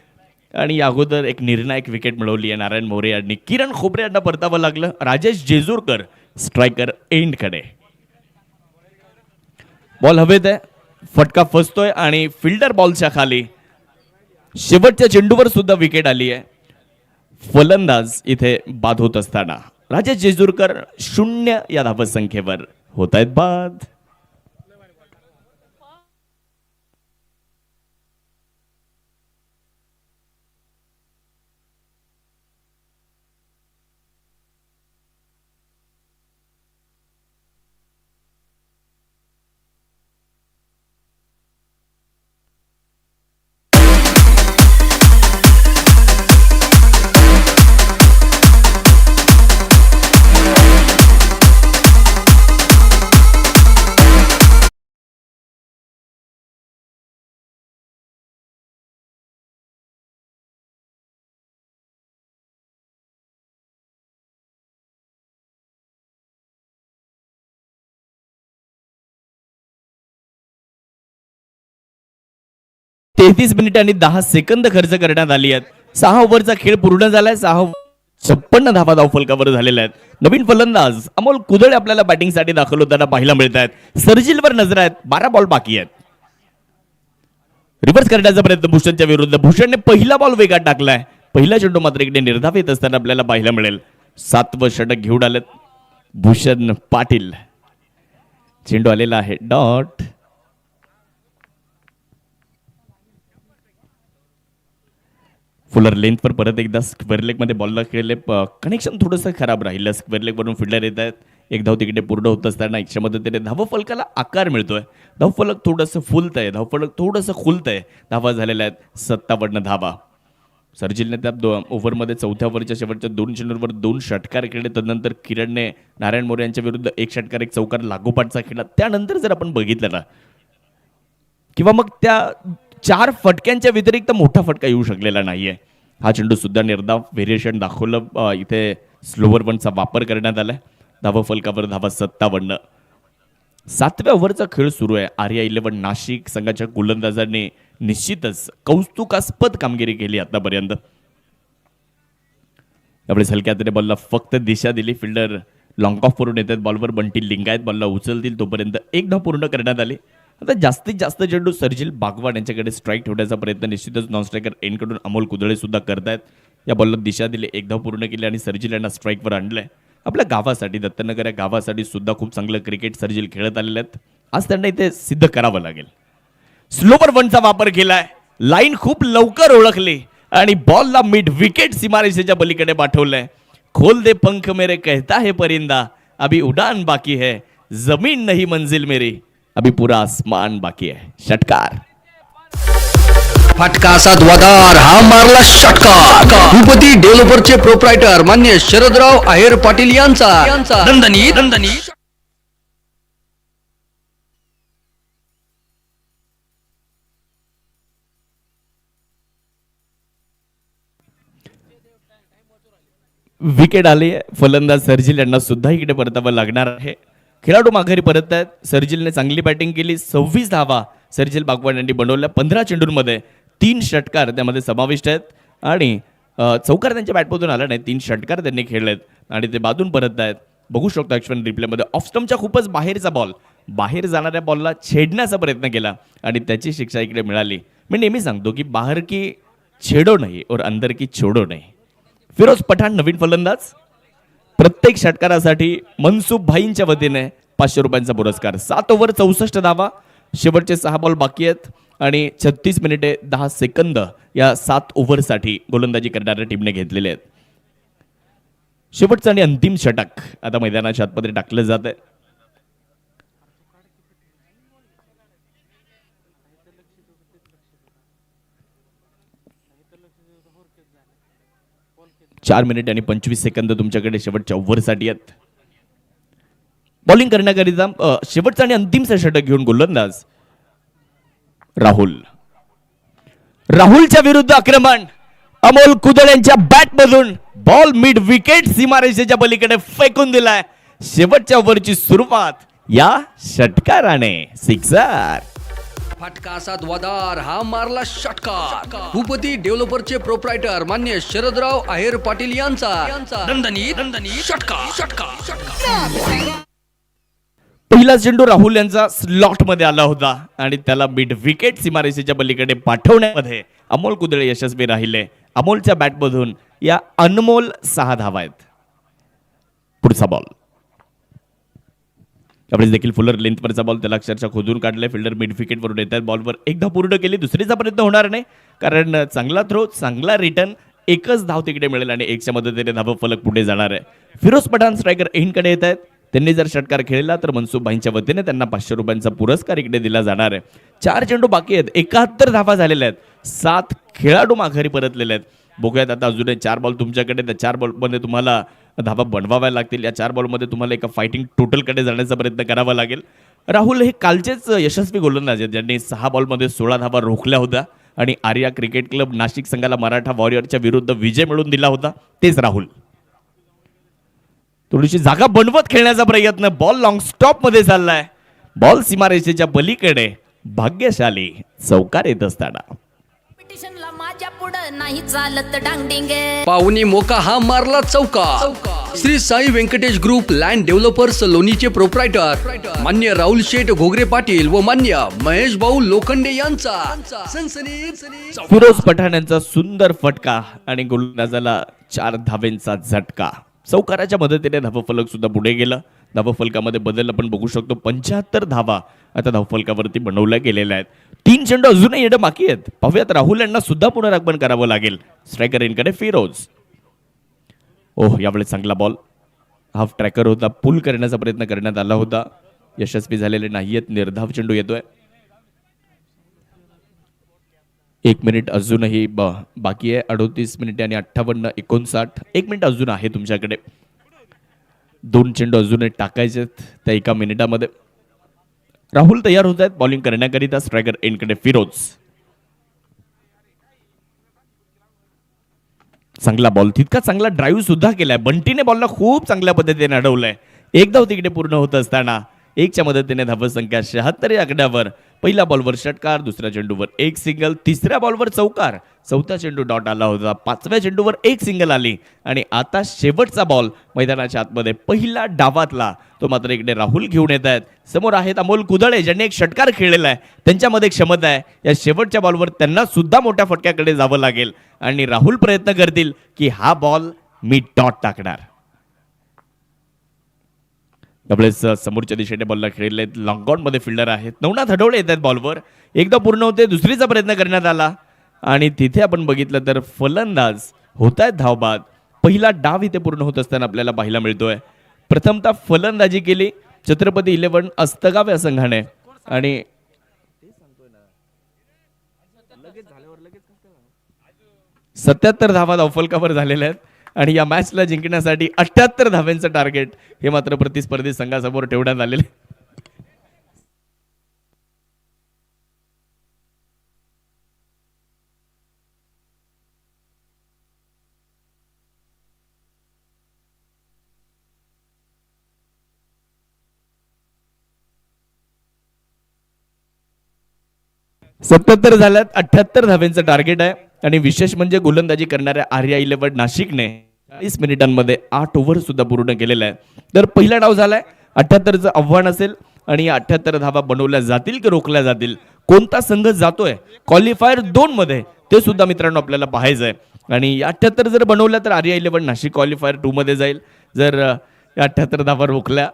आणि या अगोदर एक निर्णायक विकेट मिळवली आहे नारायण मोरे यांनी. किरण खोबरे यांना परतावं लागलं. राजेश जेजूरकर स्ट्रायकर एंडकडे. बॉल हवेत आहे, फटका फसतोय आणि फिल्डर बॉलच्या खाली शेवटच्या चेंडूवर सुद्धा विकेट आली आहे. फलंदाज इथे बाद होत असताना राजेश जेजूरकर 0 या धावसंख्येवर होत आहेत बाद. तेहतीस मिनिट आणि 10 सेकंद खर्च करण्यात आली आहेत. 6 ओव्हरचा खेळ पूर्ण झालाय. 56 धावा धावफलकावर झालेल्या आहेत. नवीन फलंदाज अमोल कुदळे आपल्याला बॅटिंगसाठी दाखल होताना पाहायला मिळत आहेत. सर्जिलवर नजर आहेत. 12 बॉल बाकी आहेत. रिव्हर्स करण्याचा प्रयत्न भूषणच्या विरुद्ध. भूषणने पहिला बॉल वेगात टाकलाय. पहिला चेंडू मात्र इकडे निर्धाव येत असताना आपल्याला पाहायला मिळेल. 7वं षटक घेऊन आलेत भूषण पाटील. चेंडू आलेला आहे डॉट. फुलर लेंथवर परत एकदा स्क्वेअर लेगमध्ये बॉलला खेळले. कनेक्शन थोडंसं खराब राहिलं. स्क्वेअर लेगवरून फिल्डर येत आहेत. एक धाव तिकडे पूर्ण होत असताना इच्छा मदतीने धावफलकाला आकार मिळतोय. धावफलक थोडंसं फुलतंय. धावफलक थोडंसं खुलतंय. धावा झालेल्या आहेत 57 धावा. सर्जिलने त्या ओव्हरमध्ये 4थ्या ओव्हरच्या शेवटच्या 2 चेंडूंवर 2 षटकार खेळले. तदनंतर किरणने नारायण मोरे यांच्या विरुद्ध 1 षटकार 1 चौकार लागोपाठचा खेळला. त्यानंतर जर आपण बघितलं ना किंवा मग त्या 4 फटक्यांच्या व्यतिरिक्त मोठा फटका येऊ शकलेला नाहीये. हा चेंडू सुद्धा निर्धाव व्हेरिएशन दाखवलं. इथे स्लोवर वनचा वापर करण्यात आलाय. धावा फलकावर धावा 57. 7व्या ओव्हरचा खेळ सुरू आहे. आर्या 11 नाशिक संघाच्या गोलंदाजांनी निश्चितच कौतुकास्पद कामगिरी केली आतापर्यंत. यावेळेस हलक्या हाताने बॉलला फक्त दिशा दिली. फिल्डर लॉंग ऑफ करून येतात. बॉलवर बंटी लिंगायत बॉलला उचलतील तोपर्यंत 1 धाव पूर्ण करण्यात आली. आता जास्तीत जास्त चेंडू सर्जिल बागवान यांच्याकडे स्ट्राईक ठेवण्याचा प्रयत्न निश्चितच नॉन स्ट्रायकर एंडकडून अमोल कुदळे सुद्धा करतायत. या बॉलला दिशा दिली. 1 धाव पूर्ण केली आणि सर्जिल यांना स्ट्राईकवर आणलंय. आपल्या गावासाठी दत्तनगर या गावासाठी सुद्धा खूप चांगलं क्रिकेट सर्जिल खेळत आलेले आहेत. आज त्यांना इथे सिद्ध करावं लागेल. स्लोवर वनचा वापर केलाय. लाईन खूप लवकर ओळखली आणि बॉलला मिड विकेट सीमारेषेच्या पलीकडे पाठवलंय. खोल दे पंख मेरे कहता है परिंदा, अभी उडान बाकी है, जमीन नहीं मंजिल मेरी, अभी पूरा आसमान बाकी है. षटकार. फटका असा धुवाधार हा मारला षटकार. भूपती डेव्हलपरचे प्रोप्रायटर मान्य शरदराव आहेर पाटील यांचा दणदणीत विकेट आली. फलंदाज सर्जिल यांना सुद्धा इकडे परतावं लागणार आहे. खेळाडू माघारी परत आहेत. सर्जिलने चांगली बॅटिंग केली. 26 धावा सर्जिल बागवान यांनी बनवल्या. 15 चेंडूंमध्ये 3 षटकार त्यामध्ये समाविष्ट आहेत आणि चौकार त्यांच्या बॅटमधून आला नाही. 3 षटकार त्यांनी खेळलेत आणि ते बाजून परत आहेत. बघू शकतो ॲक्शन रिप्लेमध्ये ऑफ स्टंपच्या खूपच बाहेरचा बॉल, बाहेर जाणाऱ्या बॉलला छेडण्याचा प्रयत्न केला आणि त्याची शिक्षा इकडे मिळाली. मी नेहमी सांगतो की बाहेर की छेडो नाही और अंदर की छोडो नाही. फिरोज पठाण नवीन फलंदाज. प्रत्येक षटकारासाठी मनसुख भाईंच्या वतीने 500 रुपयांचा पुरस्कार. 7 ओव्हर 64 धावा, शेवटचे 6 बॉल बाकी आहेत आणि 36 मिनिटे 10 सेकंद या 7 ओव्हरसाठी गोलंदाजी करणाऱ्या टीमने घेतलेले आहेत. शेवटचं आणि अंतिम षटक आता मैदानाच्या आतमध्ये टाकलं जात आहे. चार मिनिट आणि 25 सेकंद तुमच्याकडे शेवटच्या ओव्हरसाठी आहेत. बॉलिंग करण्याकरिता शेवटचं आणि अंतिम षटक घेऊन गोलंदाज राहुलच्या विरुद्ध आक्रमण. अमोल कुदळ यांच्या बॅट मधून बॉल मिड विकेट सीमारेषेच्या पलीकडे फेकून दिलाय. शेवटच्या ओव्हरची सुरुवात या षटकाराने. सिक्सर. फटका असा द्वादार हा मारला षटकार. भूपती डेव्हलपरचे प्रोप्रायटर मान्य शरदराव आहेर पाटील यांचा दणदणीत षटकार. पहिला चेंडू राहुल यांचा स्लॉट मध्ये आला होता आणि त्याला मिड विकेट सीमारेषेच्या पलीकडे पाठवण्यामध्ये अमोल कुदळे यशस्वी राहिले. अमोलच्या बॅटमधून या अनमोल 6 धावा आहेत. पुढचा बॉल यावेळेस देखील फुलर लेंथवरचा बॉल, त्याला अक्षरशः खोदून काढलाय. फिल्डर मिड विकेट वरून येतात. बॉलवर एकदा पूर्ण केली, दुसरीचा प्रयत्न होणार नाही कारण चांगला थ्रो, चांगला रिटर्न, एकच धाव तिकडे मिळेल आणि एकच्या मदतीने धाव फलक पुढे जाणार आहे. फिरोज पठाण स्ट्रायकर एंडकडे येत आहेत. त्यांनी जर षटकार खेळला तर मनसुख भाईंच्या वतीने त्यांना 500 रुपयांचा पुरस्कार इकडे दिला जाणार आहे. 4 चेंडू बाकी आहेत, 71 धावा झालेल्या आहेत, 7 खेळाडू माघारी परतलेले आहेत. बघूयात आता अजूनही 4 बॉल तुमच्याकडे. त्या 4 बॉलमध्ये तुम्हाला धावा बनवाव्या लागतील. या 4 बॉलमध्ये तुम्हाला एका फायटिंग टोटलकडे जाण्याचा प्रयत्न करावा लागेल. राहुल हे कालचेच यशस्वी गोलंदाज आहेत ज्यांनी 6 बॉलमध्ये 16 धावा रोखल्या होत्या आणि आर्या क्रिकेट क्लब नाशिक संघाला मराठा वॉरियरच्या विरुद्ध विजय मिळवून दिला होता. तेच राहुल. थोडीशी जागा बनवत खेळण्याचा प्रयत्न. बॉल लॉंग स्टॉप मध्ये चाललाय. बॉल सीमारेषेच्या पलीकडे भाग्यशाली चौकार येत असताना. कॉम्पिटिशनला माझ्या पुढं नाही चालत डांगडिंग. पाहुणी मोका हा मारला चौकार. Shri Sai Venkatesh group land developers लोणीचे प्रोप्रायटर मान्य राहुल शेठ घोगरे पाटील व मान्य महेश भाऊ लोखंडे यांचा सनसनीत फिरोज पठाण यांचा सुंदर फटका आणि गोलंदाजाला 4 धावेंचा झटका. चौकाराच्या मदतीने धावफलक सुद्धा पुढे गेला. धावफलकामध्ये बदल आपण बघू शकतो. 75 धावा आता धावफलकावरती बनवल्या गेलेल्या आहेत. 3 चेंडू अजूनही येणं बाकी आहेत. पाहूयात राहुल यांना सुद्धा पुनरागमन करावं लागेल. स्ट्रायकर इनकडे फिरोज. ओह, यावेळेस चांगला बॉल. हाफ ट्रॅकर होता, पुल करण्याचा प्रयत्न करण्यात आला होता, यशस्वी झालेले नाहीयेत. निर्धाव चेंडू येतोय. 1 मिनिट अजूनही बाकी आहे. 38 मिनिटे आणि 58, 59. 1 मिनिट अजून आहे तुमच्याकडे. 2 चेंडू अजूनही टाकायचे त्या 1 मिनिटामध्ये. राहुल तयार होत आहेत बॉलिंग करण्याकरिता. स्ट्रायकर एंडकडे फिरोज. चांगला बॉल, तितका चांगला ड्राईव्ह सुद्धा केलाय. बंटीने बॉलला खूप चांगल्या पद्धतीने अडवलंय. एक धाव तिकडे पूर्ण होत असताना 1च्या मदतीने धावसंख्या 76 या आकड्यावर. पहिल्या बॉलवर षटकार, दुसऱ्या चेंडूवर 1 सिंगल, तिसऱ्या बॉलवर चौकार, 4था चेंडू डॉट आला होता, 5व्या चेंडूवर 1 सिंगल आली आणि आता शेवटचा बॉल मैदानाच्या आतमध्ये पहिला डावातला. तो मात्र इकडे राहुल घेऊन येत आहेत. समोर आहेत अमोल कुदळे ज्यांनी एक षटकार खेळलेला आहे. त्यांच्यामध्ये क्षमता आहे. या शेवटच्या बॉलवर त्यांना सुद्धा मोठ्या फटक्याकडे जावं लागेल आणि राहुल प्रयत्न करतील की हा बॉल मी डॉट टाकणार. त्यावेळेस समोरच्या दिशेने बॉलला खेळले आहेत. लॉंगॉन मध्ये फिल्डर आहेत. नवनाथ हडवळे येत आहेत बॉलवर. एकदा पूर्ण होते, दुसरीचा प्रयत्न करण्यात आला आणि तिथे आपण बघितलं तर फलंदाज होत आहेत धावबाद. पहिला डाव इथे पूर्ण होत असताना आपल्याला पाहायला मिळतोय. प्रथमतः फलंदाजी केली छत्रपती 11 अस्तगाव या संघाने आणि 77 धावा धावफलकावर झालेल्या आहेत आणि या मॅचला जिंकण्यासाठी 78 धाव्यांचं टार्गेट हे मात्र प्रतिस्पर्धी संघासमोर ठेवण्यात आलेले. सत्याहत्तर झाल्यात. 78 धाव्यांचं टार्गेट आहे आणि विशेष म्हणजे गोलंदाजी करणाऱ्या आर्या 11 नाशिकने 40 मिनिटांमध्ये 8 ओव्हर सुद्धा पूर्ण केलेला आहे. तर पहिला डाव झालाय. 78चं आव्हान असेल आणि या 78 धावा बनवल्या जातील की रोखल्या जातील. कोणता संघ जातोय क्वालिफायर 2 मध्ये ते सुद्धा मित्रांनो आपल्याला पाहायचं आहे. आणि 78 जर बनवल्या तर आर्या 11 नाशिक क्वालिफायर 2 मध्ये जाईल. जर 78 धावा रोखल्या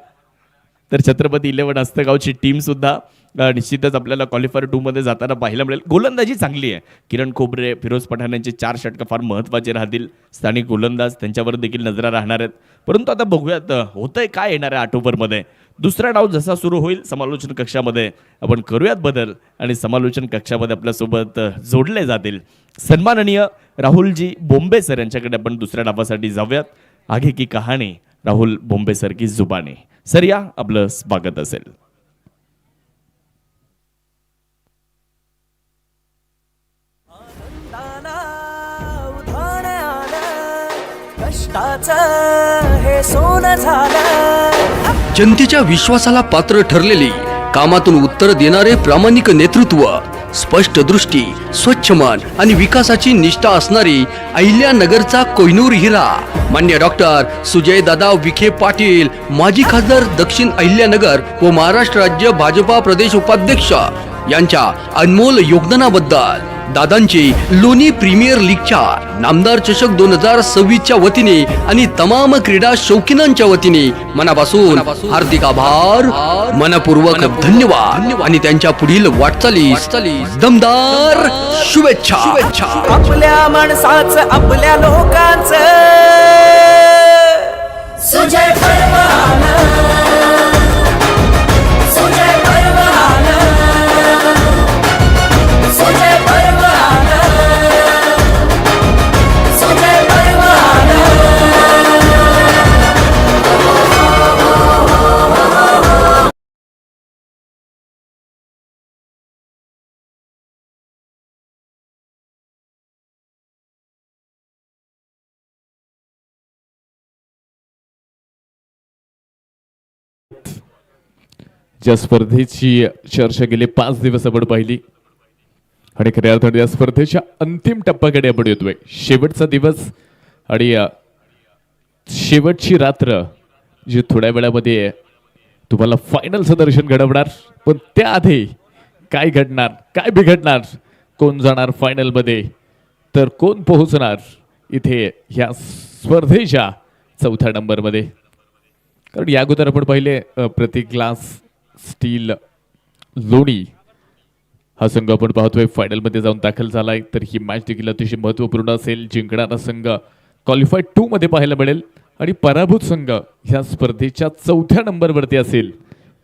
तर छत्रपती 11 हस्तगावची टीम सुद्धा निश्चितच आपल्याला क्वालिफायर 2 मध्ये जाताना पाहायला मिळेल. गोलंदाजी चांगली आहे. किरण खोबरे, फिरोज पठाण यांचे 4 षटकं फार महत्त्वाचे राहतील. स्थानिक गोलंदाज त्यांच्यावर देखील नजरा राहणार आहेत. परंतु आता बघूयात होतंय काय येणाऱ्या 8 ओव्हरमध्ये. दुसरा डाव जसा सुरू होईल समालोचन कक्षामध्ये आपण करूयात बदल आणि समालोचन कक्षामध्ये आपल्यासोबत जोडले जातील सन्माननीय राहुलजी बोंबे सर यांच्याकडे आपण दुसऱ्या डावासाठी जाऊयात. आगे की कहाणी राहुल बोंबे सर की जुबानी. सर या आपलं स्वागत असेल. हे सोनं झालं. जनतेच्या विश्वासाला पात्र ठरलेली, कामातून उत्तर देणारे प्रामाणिक नेतृत्व, स्पष्ट दृष्टी, स्वच्छ मन आणि विकासाची निष्ठा असणारी अहिल्यानगरचा कोहिनूर हिरा मान्य डॉक्टर सुजय दादा विखे पाटील, माजी खासदार दक्षिण अहिल्यानगर व महाराष्ट्र राज्य भाजपा प्रदेश उपाध्यक्ष यांच्या अनमोल योगदानाबद्दल दादांची लोणी प्रीमियर लीगच्या नामदार चषक 2026च्या वतीने आणि तमाम क्रीडा शौकीनांच्या वतीने मनापासून हार्दिक आभार, मनपूर्वक धन्यवाद आणि त्यांच्या पुढील वाटचालीस दमदार शुभेच्छा. आपल्या माणसाचं, आपल्या लोकांचं सुजय पर्व आलं, सुजय पर्व आलं, सुजय पर्व आलं, सुजय पर्व आलं. ज्या स्पर्धेची चर्चा गेली 5 दिवस आपण पाहिली आणि खऱ्या अर्थाने या स्पर्धेच्या अंतिम टप्प्याकडे आपण येतोय. शेवटचा दिवस आणि शेवटची रात्र जी थोड्या वेळामध्ये तुम्हाला फायनलचं दर्शन घडवणार. पण त्याआधी काय घडणार, काय बिघडणार, कोण जाणार फायनलमध्ये, तर कोण पोहोचणार इथे ह्या स्पर्धेच्या 4थ्या नंबरमध्ये. कारण या अगोदर आपण पाहिले प्रति ग्लास स्टील लोणी हा संघ आपण पाहतोय फायनलमध्ये जाऊन दाखल झालाय. तर ही मॅच देखील अतिशय महत्त्वपूर्ण असेल. जिंकणारा संघ क्वालिफाईड 2 मध्ये पाहायला मिळेल आणि पराभूत संघ ह्या स्पर्धेच्या 4थ्या नंबरवरती असेल,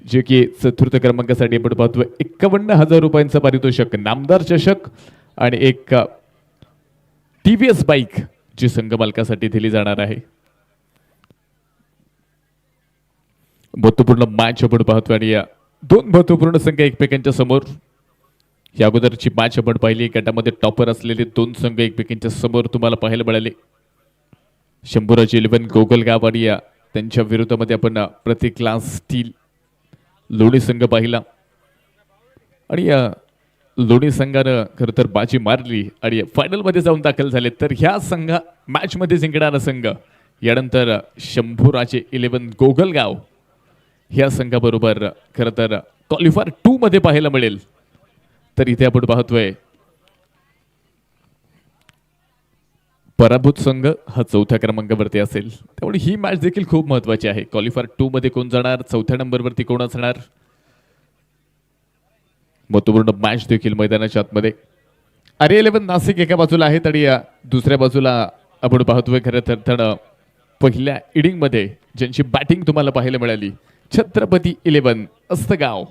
जे की 4th क्रमांकासाठी आपण पाहतोय 51,000 रुपयांचं पारितोषिक, नामदार चषक आणि एक TVS बाईक जी संघ मालकासाठी दिली जाणार आहे. महत्वपूर्ण मॅच आपण पाहतोय आणि या 2 महत्वपूर्ण संघ एकमेकांच्या समोर. या अगोदरची मॅच आपण पाहिली, गटामध्ये टॉपर असलेले 2 संघ एकमेकांच्या समोर तुम्हाला पाहायला मिळाले. शंभूराज 11 गोगलगाव आणि त्यांच्या विरोधामध्ये आपण प्रति ग्लास स्टील लोणी संघ पाहिला आणि या लोणी संघानं खरं तर बाजी मारली आणि फायनलमध्ये जाऊन दाखल झाले. तर ह्या मॅचमध्ये जिंकणारा संघ यानंतर शंभूराजे 11 गोगलगाव ह्या संघाबरोबर खरं तर क्वालिफायर 2 मध्ये पाहायला मिळेल. तर इथे आपण पाहतोय पराभूत संघ हा 4थ्या क्रमांकावरती असेल. त्यामुळे ही मॅच देखील खूप महत्वाची आहे. क्वालिफायर 2 मध्ये कोण जाणार, 4थ्या नंबरवरती कोण असणार, महत्वपूर्ण मॅच देखील मैदानाच्या आतमध्ये. RA11 नाशिक एका बाजूला आहेत आणि दुसऱ्या बाजूला आपण पाहतोय खरं तर पहिल्या इनिंगमध्ये ज्यांची बॅटिंग तुम्हाला पाहायला मिळाली, छत्रपती 11 अस्तगाव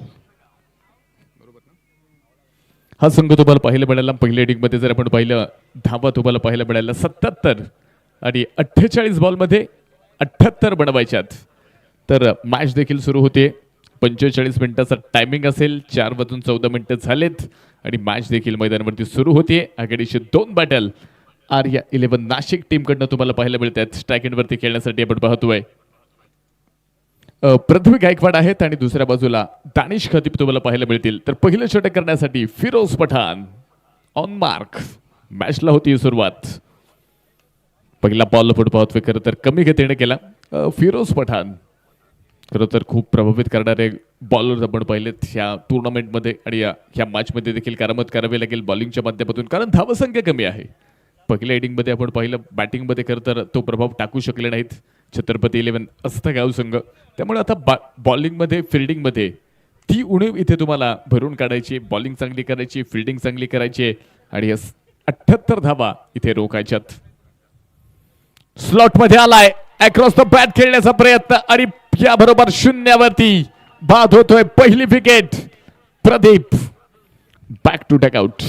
हा संघ तुम्हाला पाहायला मिळाला. पहिल्या इनिंगमध्ये जर आपण पाहिलं धावा तुम्हाला पाहायला मिळाल्या 77 आणि 48 बॉलमध्ये 78 बनवायच्यात. तर मॅच देखील सुरू होते. 45 मिनिटाचा टायमिंग असेल. 4:14 झालेत आणि मॅच देखील मैदानावरती सुरू होते. आघाडीचे 2 बॅटल RA11 नाशिक टीमकडनं तुम्हाला पाहायला मिळतात. स्ट्राईक एंडवरती खेळण्यासाठी आपण पाहतोय पृथ्वी गायकवाड आहेत आणि दुसऱ्या बाजूला दानिश खतीब तुम्हाला पाहायला मिळतील. तर पहिलं षटक करण्यासाठी फिरोज पठाण ऑन मार्क. मॅचला होती सुरुवात. पहिला बॉल आपण पाहतोय खरं तर कमी गतीने केला. फिरोज पठाण खरं तर खूप प्रभावित करणारे बॉलर आपण पाहिलेत ह्या टुर्नामेंटमध्ये आणि ह्या मॅचमध्ये देखील करामत करावी लागेल बॉलिंगच्या माध्यमातून, कारण धावसंख्या कमी आहे. पहिल्या इनिंगमध्ये आपण पाहिलं बॅटिंगमध्ये खरं तर तो प्रभाव टाकू शकले नाहीत. छत्रपती 11 असतं गाव संघ. त्यामुळे आता बॉलिंगमध्ये फिल्डिंगमध्ये ती उणीव इथे तुम्हाला भरून काढायची. बॉलिंग चांगली करायची, फिल्डिंग चांगली करायची आणि 78 धावा इथे रोखायच्यात. स्लॉट मध्ये आलाय, अक्रॉस द बॅट खेळण्याचा प्रयत्न आणि याबरोबर शून्यावरती बाद होतोय. पहिली wicket Pradeep, back to dugout.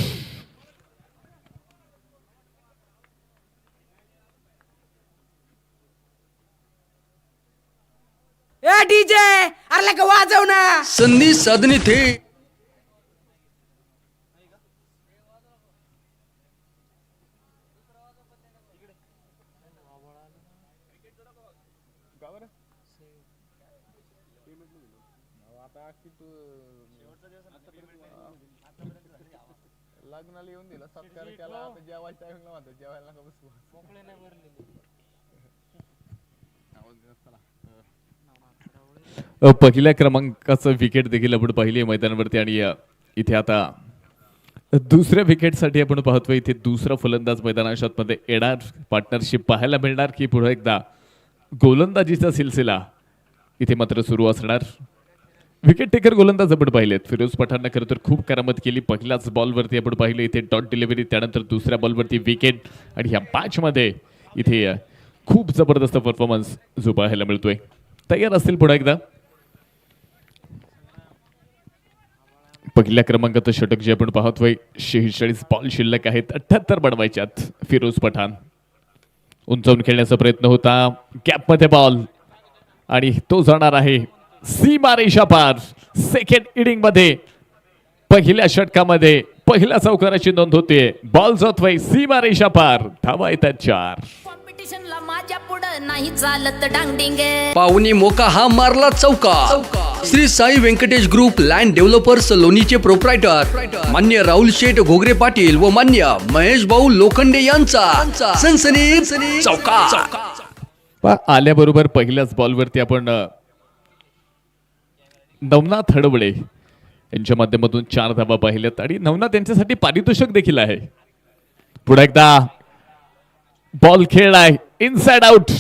ए डीजे अरे का वाजव ना. संधी साधने थे लग्नाला येऊन दिला सत्कार केला आता जेवायच्या टाइमला म्हणतो जेवायला नका बसू. पहिल्या क्रमांकाचं विकेट देखील आपण पाहिली मैदानावरती आणि इथे आता दुसऱ्या विकेटसाठी आपण पाहतोय इथे दुसरा फलंदाज मैदानात मध्ये येणार. पार्टनरशिप पाहायला मिळणार की पुढे एकदा गोलंदाजीचा सिलसिला इथे मात्र सुरू असणार. विकेट टेकर गोलंदाज आपण पाहिलेत. फिरोज पठाणनं खरं तर खूप करामत केली. पहिल्याच बॉलवरती आपण पाहिलं इथे डॉट डिलिव्हरी, त्यानंतर दुसऱ्या बॉलवरती विकेट आणि ह्या मॅचमध्ये इथे खूप जबरदस्त परफॉर्मन्स जो पाहायला मिळतोय. तयार असतील पुन्हा एकदा. पहिल्या क्रमांकाचं षटक जे आपण पाहतोय 46 बॉल शिल्लक आहेत, 78 बनवायच्यात. फिरोज पठाण उंचावून खेळण्याचा प्रयत्न होता, गॅपमध्ये बॉल आणि तो जाणार आहे सीमा रेषा पार. सेकंड इनिंग मध्ये पहिल्या षटकामध्ये पहिल्या चौकाराची नोंद होते. बॉल जातोय सीमा रेषा पार, धावा येतात 4. कॉम्पिटिशनला माझ्या पुढं नाही चालत डांगडिंगे. पाहुणी मोका हा मारला चौका. Shri Sai Venkatesh group land developers लोणीचे प्रोप्रायटर मान्य राहुल शेठ घोगरे पाटील व मान्य महेश भाऊ लोखंडे यांचा सनसनीत चौका. आल्याबरोबर पहिल्याच बॉलवरती आपण नवनाथ हडवळे यांच्या माध्यमातून 4 धावा पाहिल्यात आणि नवनाथ यांच्यासाठी पारितोषिक देखील आहे. पुढे एकदा बॉल खेळलाय इनसाइड आउट,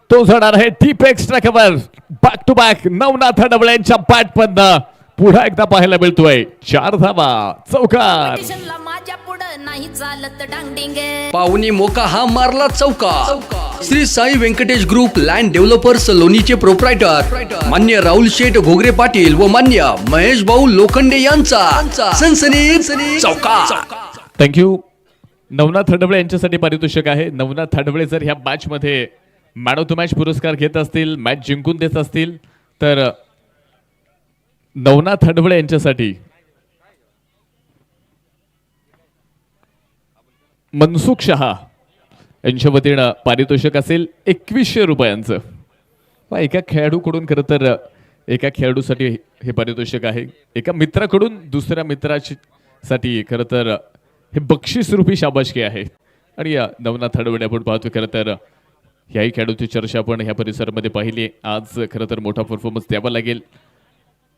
तो जाणार आहे deep extra cover. Back to back Navnath Hadawale यांच्या बॅट मधनं पुन्हा एकदा पाहायला मिळतोय 4 धावा, चौकार. कॉम्पिटिशनला माझ्या पुढं नाही चालत डांगडिंगे. पाहुणी मोका हा मारला चौका. Shri Sai Venkatesh group land developers लोणीचे प्रोप्रायटर मान्य राहुल शेठ घोगरे पाटील व मान्य महेश भाऊ लोखंडे यांचा सनसनीत चौका. थँक्यू. नवनाथ हडवळे यांच्यासाठी पारितोषिक आहे. नवनाथ हडवळे जर ह्या मॅच मध्ये मॅन ऑफ द मॅच पुरस्कार घेत असतील, मॅच जिंकून देत असतील, तर नवनाथ हडवळे यांच्यासाठी मनसुख शहा यांच्या वतीनं पारितोषिक असेल 2100 रुपयांचं. एका खेळाडूकडून खरं तर एका खेळाडूसाठी हे पारितोषिक आहे. एका मित्राकडून दुसऱ्या मित्रासाठी खरं तर हे बक्षीस रूपी शाबासकी आहे. आणि नवनाथ हडवळे आपण पाहतो खरं तर ह्याही खेळाडूची चर्चा आपण ह्या परिसरामध्ये पाहिली. आज खरं तर मोठा परफॉर्मन्स द्यावा लागेल,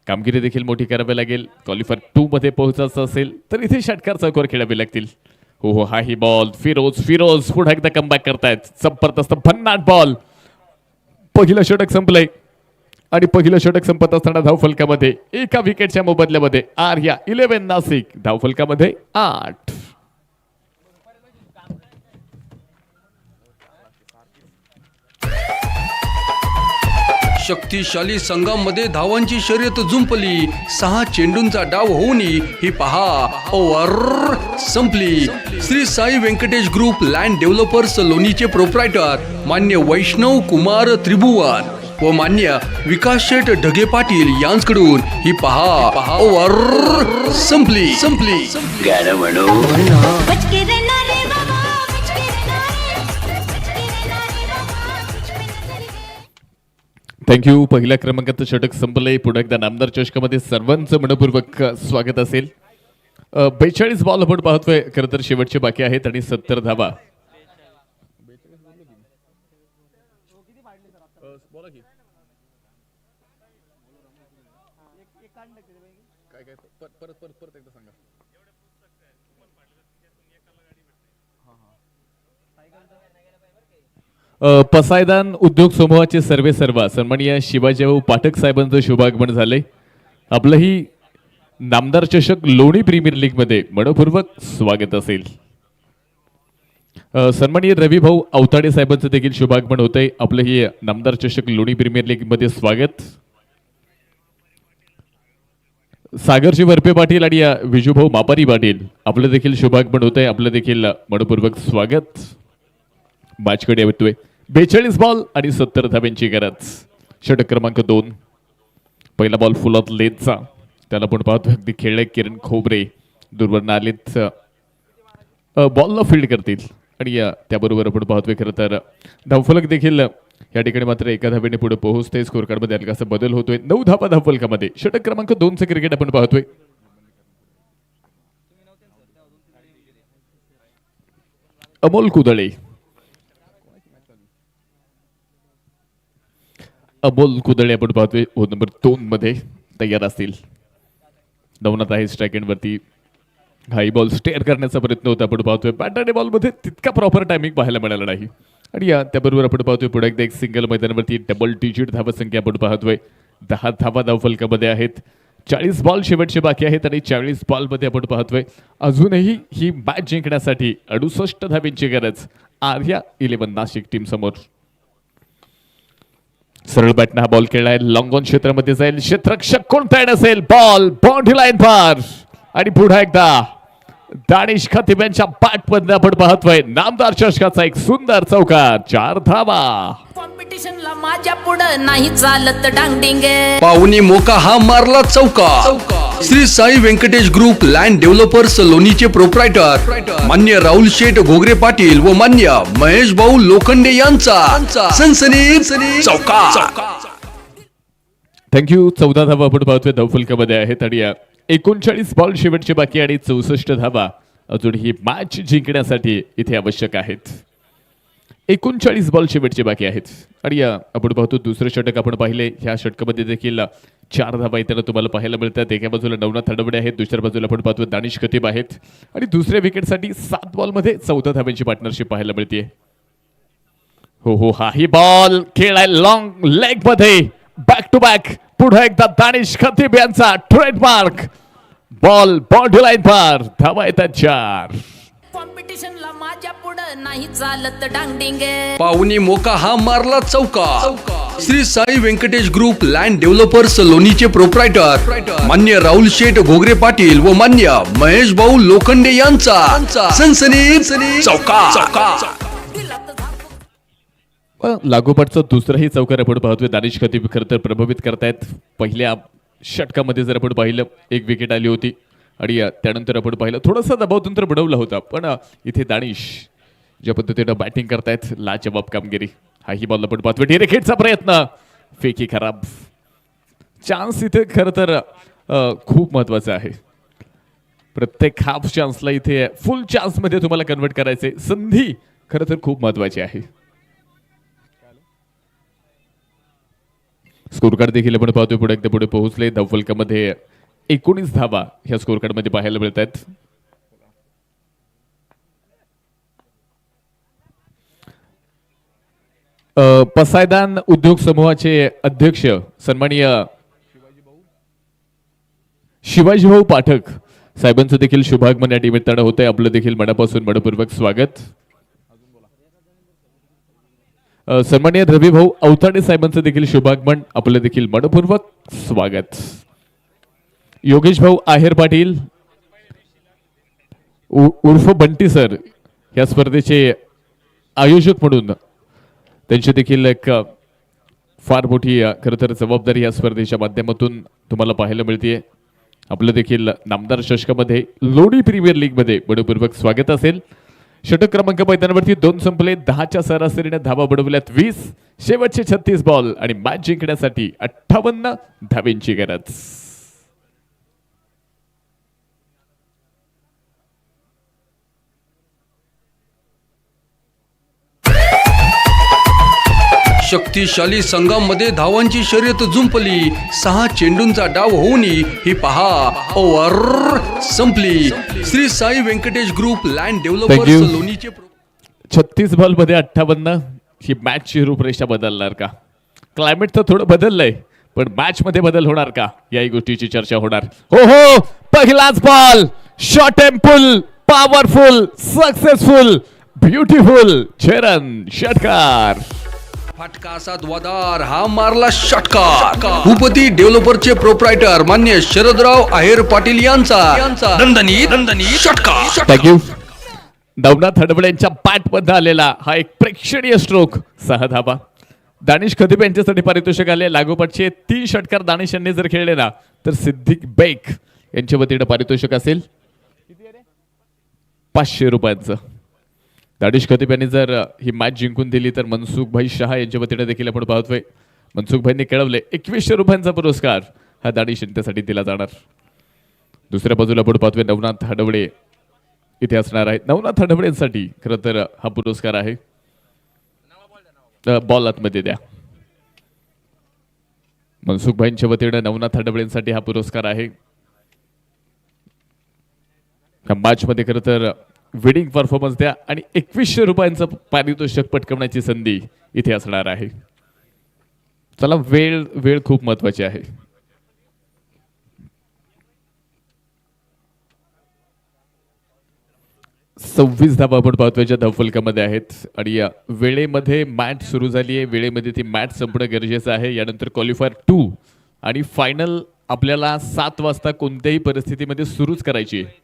कामगिरी देखील मोठी करावी लागेल. क्वालिफायर 2 मध्ये पोहोचायचं असेल तर इथे षटकार चौकार खेळावे लागतील. हो हा ही बॉल फिरोज पुन्हा एकदा कमबॅक करतायत. जबरदस्त भन्नाट बॉल. पहिलं षटक संपलंय आणि पहिलं षटक संपत असताना धावफलकामध्ये एका विकेटच्या मोबदल्यामध्ये आर्या 11 नाशिक धावफलकामध्ये 8. शक्तिशाली संघामध्ये धावांची शर्यत जुंपली. 6 चेंडूंचा डाव होऊन ही पहा ओव्हर संपली. Shri Sai Venkatesh group land developers लोणीचे प्रोप्रायटर मान्य वैष्णव कुमार त्रिभुवन व मान्य विकास शेठ ढगे पाटील यांच्याकडून ही पहा ओव्हर संपली. बचके रे नारे बाबा, बचके रे नारे, बचके रे नारे बाबा, बचके रे नारे. थँक्यू. पहिल्या क्रमांकाचं षटक संपलंय. पुन्हा एकदा नामदार चषकामध्ये सर्वांचं मनपूर्वक स्वागत असेल. 42 बॉल आपण पाहतोय खरं तर शेवटचे बाकी आहेत आणि 70 धावा. पसायदान उद्योग समूहाचे सर्वे सर्वा सन्माननीय शिवाजीभाऊ पाठक साहेबांचं शुभागमन झालंय. आपलंही नामदार चषक लोणी प्रीमियर लीग मध्ये मनपूर्वक स्वागत असेल. सन्माननीय रविभाऊ अवताडे साहेबांचं देखील शुभागमन होतंय. आपलंही नामदार चषक लोणी प्रीमियर लीग मध्ये स्वागत. सागरजी वरपे पाटील आणि विजूभाऊ मापारी पाटील आपलं देखील शुभागमन होतंय. आपलं देखील मनपूर्वक स्वागत. मॅचकडे येतोय 42 बॉल आणि 70 धाब्यांची गरज. षटक क्रमांक 2. पहिला बॉल फुल ऑफ लेनचा, त्याला पण पाहतोय अगदी खेळले किरण खोबरे दूरवरून आलेत, बॉलला फील्ड करतील आणि त्याबरोबर आपण पाहतोय खरं तर धावफलक देखील या ठिकाणी मात्र एका धावेने पुढे पोहोचते. स्कोर कार्ड मध्ये हलकासा बदल होतोय. 9 धावा धावफलकामध्ये. षटक क्रमांक 2चं क्रिकेट आपण पाहतोय. अमोल कुदळे आपण पाहतोय ओव्हर नंबर 2 मध्ये तयार असतील. नवनाथ आहे स्ट्राईक एंड वरती. हाई बॉल स्टेअर करण्याचा प्रयत्न होता. आपण पाहतोय बॅटर बॉल मध्ये तितका प्रॉपर टायमिंग पाहायला मिळाला नाही. आणि त्याबरोबर आपण पाहतोय पुढे एकदा एक सिंगल मैदानावरती डबल डिजिट धावसंख्या आपण पाहतोय. 10 धावा धावफलकामध्ये आहेत. 40 बॉल शेवटचे बाकी आहेत आणि 40 बॉल मध्ये आपण पाहतोय अजूनही ही मॅच जिंकण्यासाठी 68 धाब्यांची गरज आर्या 11 नाशिक टीम समोर. सरळ बॅटनं हा बॉल खेळलाय. लॉंग ऑन क्षेत्रामध्ये जाईल. क्षेत्ररक्षक कोणता नसेल. बॉल बाउंड्री लाईन पार आणि पुन्हा एकदा दानिश खतीब यांच्या बॅट मधनं आपण पाहतोय नामदार चषकाचा एक सुंदर चौकार. 4 धावा. कॉम्पिटिशनला माझ्या पुढं नाही चालत डांगडिंग. पाहुणी मोका हा मारला चौका. Shri Sai Venkatesh group land developers लोणीचे प्रोप्रायटर मान्य राहुल शेठ घोगरे पाटील व मान्य महेश भाऊ लोखंडे यांचा सनसनीत चौका. थँक्यू. 14 धावा आपण पाहतोय धावफलकामध्ये आहेत आणि 39 बॉल शेवटचे बाकी आणि 64 धावा अजून ही मॅच जिंकण्यासाठी इथे आवश्यक आहेत. 39 बॉल शेवटचे बाकी आहेत आणि आपण पाहतो दुसरं षटक आपण पाहिले. ह्या षटकामध्ये देखील 4 धावा येताना तुम्हाला पाहायला मिळतात. एका बाजूला नवनाथ हडवडे आहेत, दुसऱ्या बाजूला आपण पाहतो दानिश खतीब आहेत आणि दुसऱ्या विकेटसाठी 7 बॉलमध्ये 14 धाब्यांची पार्टनरशिप पाहायला मिळते. हो हाही बॉल खेळाय लॉंग लेग मध्ये बॅक टू बॅक. पुढे एकदा दानिश खतीब यांचा ट्रेडमार्क बॉल बाउंड्री लाईन पार. धावा येतात 4. कॉम्पिटिशनला माझ्या पुढं नाही चालत डांगडिंग. पाहुणी मोका हा मारला चौका. Shri Sai Venkatesh group land developers लोणीचे प्रोप्रायटर मान्य राहुल शेठ घोगरे पाटील व मान्य महेश भाऊ लोखंडे यांचा सनसनीत चौका. लागोपाठचा दुसराही चौकार आपण पाहतोय. दानिश खतीब खरं तर प्रभावित करतायत. पहिल्या षटकामध्ये जर आपण पाहिलं 1 विकेट आली होती आणि त्यानंतर आपण पाहिलं थोडासा दबाव तंत्र बनवला होता. पण इथे दानिश ज्या पद्धतीनं बॅटिंग करतायत लाजवाब कामगिरी. हाही बॉल आपण पाहतोय. डिरेक्टचा प्रयत्न फेकी खराब. चान्स इथे खरं तर खूप महत्वाचा आहे. प्रत्येक हाफ चान्सला इथे फुल चान्स मध्ये तुम्हाला कन्वर्ट करायचे. संधी खरं तर खूप महत्वाची आहे. स्कोर कार्ड देखील आपण पाहतोय पुढे एकदा पुढे पोहोचले. धावफलकामध्ये 19 धावा ह्या स्कोर कार्ड मध्ये पाहायला मिळत आहेत. पसायदान उद्योग समूहाचे अध्यक्ष सन्माननीय शिवाजीभाऊ पाठक साहेबांचं देखील शुभागमन या निमित्तानं होतंय. आपलं देखील मनापासून मनपूर्वक स्वागत. सन्माननीय रविभाऊ अवताडे साहेबांचं देखील शुभागमन. आपलं देखील मनपूर्वक स्वागत. योगेश भाऊ आहेर पाटील उर्फ बंटी सर या स्पर्धेचे आयोजक म्हणून त्यांची देखील एक फार मोठी खरं तर जबाबदारी या स्पर्धेच्या माध्यमातून तुम्हाला पाहायला मिळते. आपलं देखील नामदार चषकामध्ये लोणी प्रीमियर लीग मध्ये मनपूर्वक स्वागत असेल. षटक क्रमांक मैदानावरती 2 संपले. 10च्या सरासरीने धावा बडवल्यात 20. शेवटचे 36 बॉल आणि मॅच जिंकण्यासाठी 58 धाब्यांची गरज. शक्तिशाली संघामध्ये धावांची शर्यत जुंपली. 6 चेंडूंचा डाव होऊन ही पहा ओव्हर संपली. Shri Sai Venkatesh group land developers लोणीचे 36 बॉल मध्ये 58 ही मॅचची रूपरेषा बदलणार का? क्लायमेट तर थोडं बदललंय, पण मॅच मध्ये बदल होणार का? याही गोष्टीची चर्चा होणार. हो हो, पहिलाच ball, short temple, powerful, successful, beautiful, चरण षटकार. फटका असा द्वादार हा मारला षटकार. भूपती डेव्हलपरचे प्रोप्रायटर मान्य शरदराव आहेर पाटील यांचा दणदणीत षटकार. थँक्यू. नवनाथ हडबळे यांच्या बॅट मध्ये आलेला हा एक प्रेक्षणीय स्ट्रोक, 6 धाबा. दानिश खदीप यांच्यासाठी पारितोषिक आले. लागोपाठचे 3 षटकार दानिश यांनी जर खेळले ना तर सिद्दीक बेक यांच्या वतीने पारितोषिक असेल 500 रुपयांचं. दानिश खदीप यांनी जर ही मॅच जिंकून दिली तर मनसुख भाई शहा यांच्या वतीने देखील आपण पाहतोय मनसुख भाईंनी कळवले 2100 रुपयांचा पुरस्कार हा दानिश यांच्यासाठी दिला जाणार. दुसऱ्या बाजूला आपण पाहतोय नवनाथ हडबळे इथे असणार आहेत. नवनाथ हडबळेंसाठी खरं तर हा पुरस्कार आहे. बॉल आतमध्ये द्या. मनसुख भाईंच्या वतीने नवनाथ हडबळेंसाठी हा पुरस्कार आहे. मॅच मध्ये खरं तर विनिंग परफॉर्मन्स द्या आणि 2100 रुपयांचं पारितोषिक पटकवण्याची संधी इथे असणार आहे. चला, वेळ खूप महत्वाची आहे. सव्वीस धावा आपण पाहतोय ज्या धावफलकामध्ये आहेत आणि या वेळेमध्ये मॅच सुरू झाली आहे. वेळेमध्ये ती मॅच संपणं गरजेचं आहे. यानंतर क्वालिफायर 2 आणि फायनल आपल्याला 7 वाजता कोणत्याही परिस्थितीमध्ये सुरूच करायची आहे.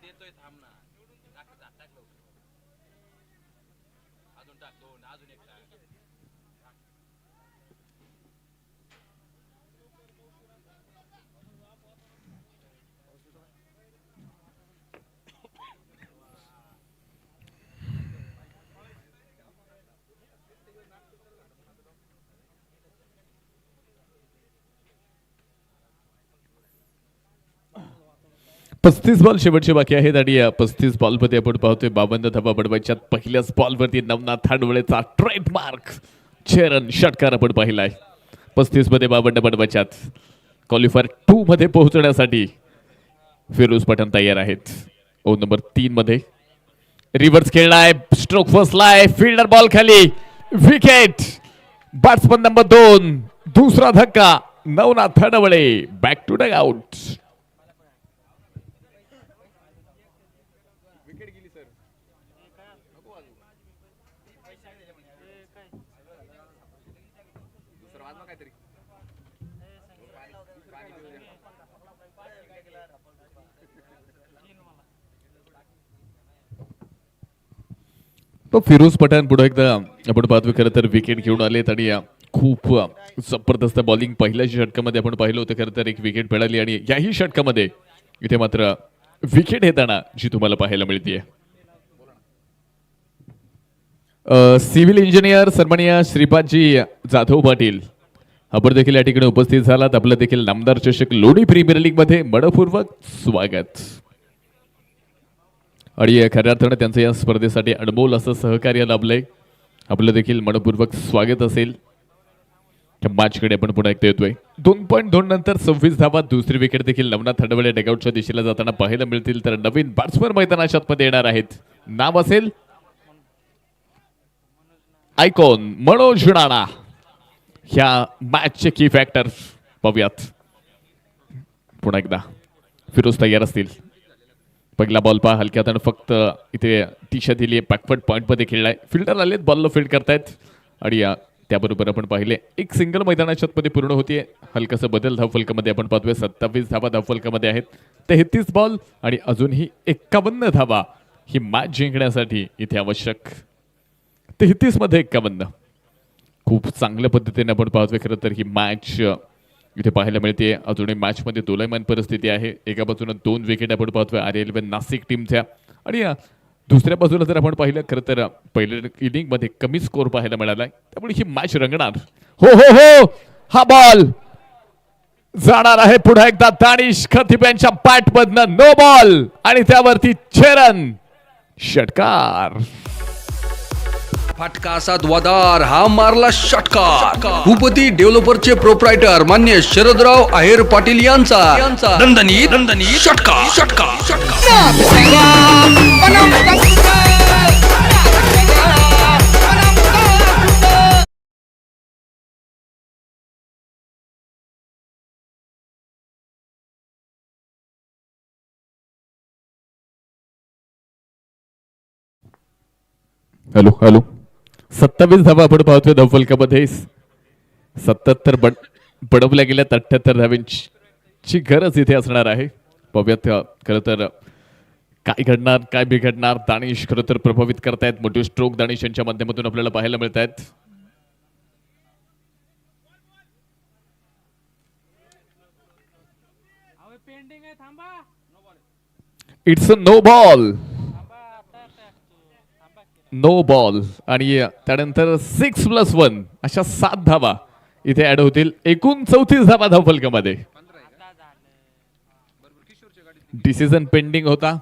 पस्तीस बॉल शेवटचे बाकी आहेत आणि या 35 बॉलमध्ये आपण पाहतोय 52 धावा बडवायच्या. पहिल्याच बॉलवरती नवनाथ हडबळेचा ट्रेडमार्क चरण षटकार आपण पाहिलाय. 35 मध्ये 52 बडवायच्यात. क्वालिफायर 2 मध्ये पोहोचण्यासाठी फिरोज पठाण तयार आहेत. ओव्हर नंबर 3 मध्ये रिव्हर्स खेळलाय, स्ट्रोक फसलाय, फिल्डर बॉल खाली, विकेट. बॅट्समन नंबर 2, दुसरा धक्का. Navnath Hadbale back to dugout. तो फिरोज पठाण पुढे एकदा आपण पाहतोय खरं तर विकेट घेऊन आलेत आणि खूप जबरदस्त बॉलिंग पहिल्याच षटकामध्ये आपण पाहिलं होतं. खरं तर एक विकेट मिळाली आणि याही षटकामध्ये इथे मात्र विकेट येताना जी तुम्हाला पाहायला मिळते. सिव्हिल इंजिनियर सन्माननीय श्रीपादजी जाधव पाटील आपण देखील या ठिकाणी उपस्थित झालात. आपलं देखील नामदार चषक लोणी प्रीमियर लीग मध्ये मनपूर्वक स्वागत. आणि खऱ्या अर्थानं त्यांचं या स्पर्धेसाठी अनमोल असं सहकार्य लाभलंय. आपलं देखील मनपूर्वक स्वागत असेल. मॅचकडे आपण पुन्हा एकदा येतोय. 2.2 नंतर 26 धावा. दुसरी विकेट देखील नवनाथ हडबळे डगआउटच्या दिशेला जाताना पाहायला मिळतील. तर नवीन बॅट्समन मैदानाच्या आतमध्ये येणार आहेत. नाव असेल आयकॉन मनोज राणा. ह्या मॅचचे की फॅक्टर पाहूयात. पुन्हा एकदा फिरोज तयार असतील. पहिला बॉल पहा हलक्या हाताने फक्त इथे दिशा दिली. बॅकवर्ड पॉईंट मध्ये खेळलाय. फिल्डर आलेत, बॉलला फील्ड करतायत आणि त्याबरोबर आपण पाहिले एक सिंगल मैदानाच्या मध्ये पूर्ण होतीये. हलकासा बदल धावफलकामध्ये आपण पाहतोय. 27 धावा धावफलकामध्ये आहेत. 33 बॉल आणि अजूनही 51 धावा ही मॅच जिंकण्यासाठी इथे आवश्यक. 33 मध्ये 51. खूप चांगल्या पद्धतीने आपण पाहतोय. खरं तर ही मॅच इथे पाहायला मिळते. अजूनही मॅच मध्ये दोलायमान परिस्थिती आहे. एका बाजूने 2 विकेट आपण पाहतोय RL नाशिक टीमच्या आणि दुसऱ्या बाजूला जर आपण पाहिलं खरं तर पहिल्या इनिंग मध्ये कमी स्कोर पाहायला मिळाला. त्यामुळे ही मॅच रंगणार. हो हो हो, हा बॉल जाणार आहे पुन्हा एकदा दानिश खतीब यांच्या बॅट मधनं. नो बॉल आणि त्यावरती चरण षटकार. फटका असा द्वादार हा मारला षटकार. भूपती डेव्हलपरचे प्रोप्रायटर मान्य शरदराव आहेर पाटील यांचा दणदणीत षटकार. हॅलो हॅलो 27 धावा आपण पाहतोय धावफलकामध्ये 77 बडवल्या गेल्या 78 धावांची गरज इथे असणार आहे. पाहूयात खरं तर काय घडणार काय बिघडणार. दानिश खरं तर प्रभावित करतायत. मोठे स्ट्रोक दानिश यांच्या माध्यमातून आपल्याला पाहायला मिळत आहेत. इट्स अ नो बॉल आणि त्यानंतर 6+1 अशा 7 धावा इथे ऍड होतील. एकूण 34 धावा धावफलकामध्ये. डिसिजन पेंडिंग होता.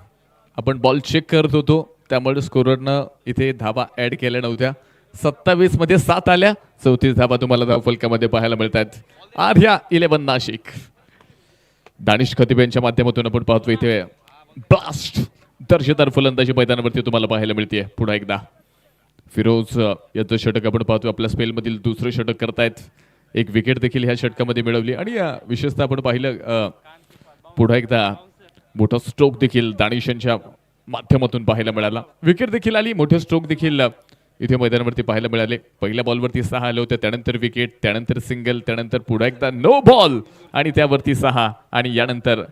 आपण बॉल चेक करत होतो त्यामुळे स्कोररनं इथे धावा ऍड केल्या नव्हत्या. 27 मध्ये 7 आल्या. 34 धावा तुम्हाला धावफलकामध्ये पाहायला मिळत आहेत. आर्या 11 नाशिक. दानिश खतीब यांच्या माध्यमातून आपण पाहतो इथे ब्लास्ट दर्जेदार फलंदाजी मैदानावरती तुम्हाला पाहायला मिळते. पुन्हा एकदा फिरोज याचं षटक आपण पाहतो. आपल्या स्पेलमधील दुसरं षटक करतायत. एक विकेट देखील ह्या षटकामध्ये मिळवली आणि विशेषतः आपण पाहिलं पुन्हा एकदा मोठा स्ट्रोक देखील दानिश यांच्या माध्यमातून पाहायला मिळाला. विकेट देखील आली. मोठे स्ट्रोक देखील इथे मैदानावरती पाहायला मिळाले. पहिल्या बॉलवरती 6 आले होते. त्यानंतर विकेट, त्यानंतर सिंगल, त्यानंतर पुन्हा एकदा नो बॉल आणि त्यावरती 6 आणि यानंतर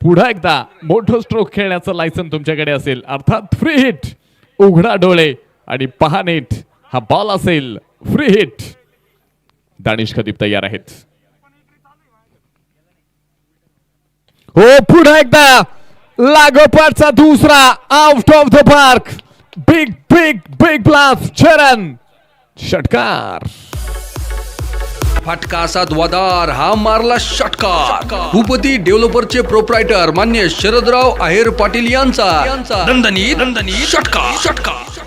पुन्हा एकदा मोठं स्ट्रोक खेळण्याचं लायसन तुमच्याकडे असेल अर्थात फ्री हिट. उघडा डोळे आणि पहा नीट. हा बॉल असेल फ्री हिट. दानिश खतीब तयार आहेत. हो पुन्हा एकदा लागोपाठचा दुसरा out of the park. Big big big blast. चरण षटकार. फटका असा द्वादार हा मारला षटकार. भूपती डेव्हलपरचे प्रोप्रायटर मान्य शरदराव आहेर पाटील यांचा दणदणीत षटकार.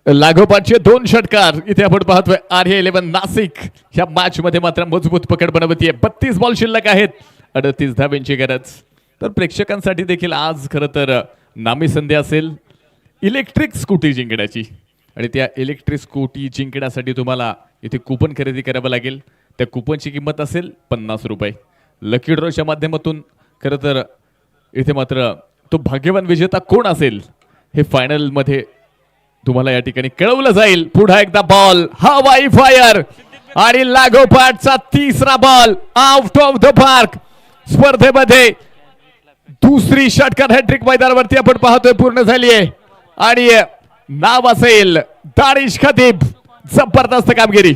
लागोपाठचे 2 षटकार इथे आपण पाहतोय. आर्या 11 नाशिक ह्या मॅच मध्ये मात्र मजबूत पकड बनवतीये. 32 बॉल शिल्लक आहेत. 38 धावांची गरज. तर प्रेक्षकांसाठी देखील आज खरं तर नामी संधी असेल इलेक्ट्रिक स्कूटी जिंकण्याची. आणि त्या इलेक्ट्रिक स्कूटी जिंकण्यासाठी तुम्हाला इथे कुपन खरेदी करावं लागेल. त्या कुपनची किंमत असेल 50 रुपये. लकी ड्रॉच्या माध्यमातून खरं तर इथे मात्र तो भाग्यवान विजेता कोण असेल हे फायनल मध्ये तुम्हाला या ठिकाणी कळवलं जाईल. पुन्हा एकदा बॉल हवाई फायर आणि लागोपाठचा 3रा ball out of the park. स्पर्धेमध्ये दुसरी षटकार हॅट्रिक मैदानावरती आपण पाहतोय पूर्ण झाली आहे आणि नाव असेल दानिश खतीब. जबरदस्त कामगिरी.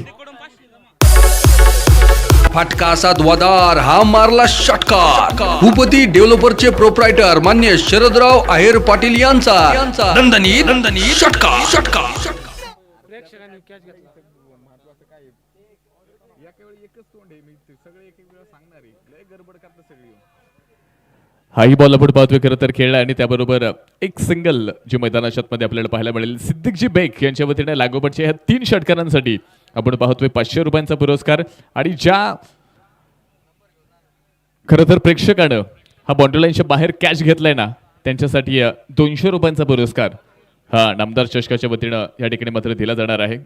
फटका असा द्वादार हा मारला षटकार. भूपती डेव्हलपरचे प्रोप्रायटर मान्य शरदराव आहेर पाटील यांचा दणदणीत षटकार. हाही बॉल आपण पाहतोय खरं तर खेळला आणि त्याबरोबर एक सिंगल जी मैदानाच्या मध्ये आपल्याला पाहायला मिळेल. सिद्दीकजी बेग यांच्या वतीने लागोपाठच्या ह्या 3 षटकारांसाठी आपण पाहतोय 500 रुपयांचा पुरस्कार. आणि ज्या खरं तर प्रेक्षकानं हा बाउंड्रीलाईनच्या बाहेर कॅच घेतलाय ना त्यांच्यासाठी 200 रुपयांचा पुरस्कार हा नामदार चषकाच्या वतीनं या ठिकाणी मात्र दिला जाणार आहे.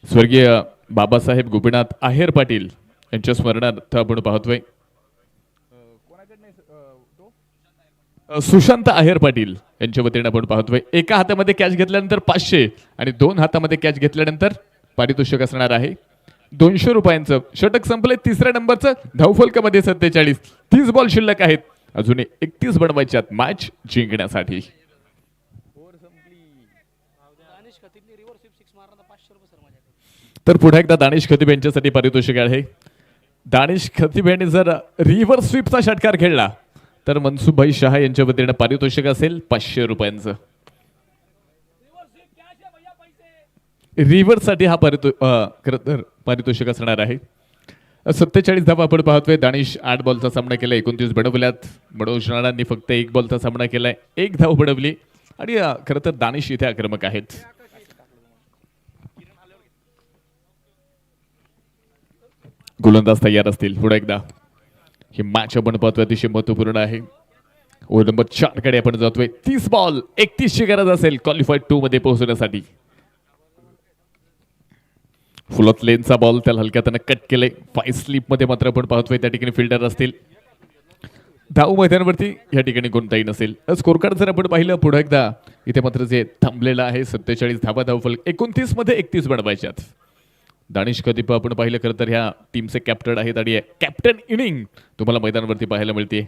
स्वर्गीय बाबासाहेब गोपीनाथ आहेर पाटील यांच्या स्मरणार्थ आपण पाहतोय सुशांत आहेर पाटील यांच्या वतीने आपण पाहतोय. एका हातामध्ये कॅच घेतल्यानंतर 500 आणि 2 हातामध्ये कॅच घेतल्यानंतर पारितोषिक असणार आहे 200 रुपयांचं. षटक संपले 3ऱ्या नंबरचं धावफलकामध्ये 47. 30 बॉल शिल्लक आहेत. अजून 31 बनवायच्यात मॅच जिंकण्यासाठी. तर पुन्हा एकदा दानिश खतीब यांच्यासाठी पारितोषिक आहे. दानिश खतीब यांनी जर रिव्हर्स स्वीपचा षटकार खेळला तर मनसुखभाई शहा यांच्या वतीने पारितोषिक असेल 500 रुपयांचं. रिव्हर्स साठी हा खरं तर पारितोषिक असणार आहे. 47 धावा आपण पाहतोय. दानिश 8 बॉलचा सामना केला. 29 बडवल्यात. मनोज राणांनी फक्त 1 बॉलचा सामना केलाय. 1 धाव बडवली आणि खरं तर दानिश इथे आक्रमक आहेत. गोलंदाज तयार असतील. पुढे एकदा ही मॅच आपण पाहतोय अतिशय महत्वपूर्ण आहे. ओव्हर नंबर 4 कडे आपण जातोय. 30 बॉल 31 ची गरज असेल क्वालिफाईड 2 मध्ये पोहोचण्यासाठी. फुलत लेनचा बॉल त्याला हलक्या त्यानं कट केले. 5 स्लिप मध्ये मात्र आपण पाहतोय त्या ठिकाणी फिल्डर असतील. धाव मैदानावरती या ठिकाणी कोणताही नसेल. स्कोर कार्ड जर आपण पाहिलं पुढे एकदा इथे मात्र जे थांबलेलं आहे 47 धावा धावफलक 29 मध्ये 31 बनवायच्यात. दानिश खतीप आपण पाहिलं खरं तर ह्या टीमचे कॅप्टन आहेत आणि कॅप्टन इनिंग तुम्हाला मैदानावरती पाहायला मिळते.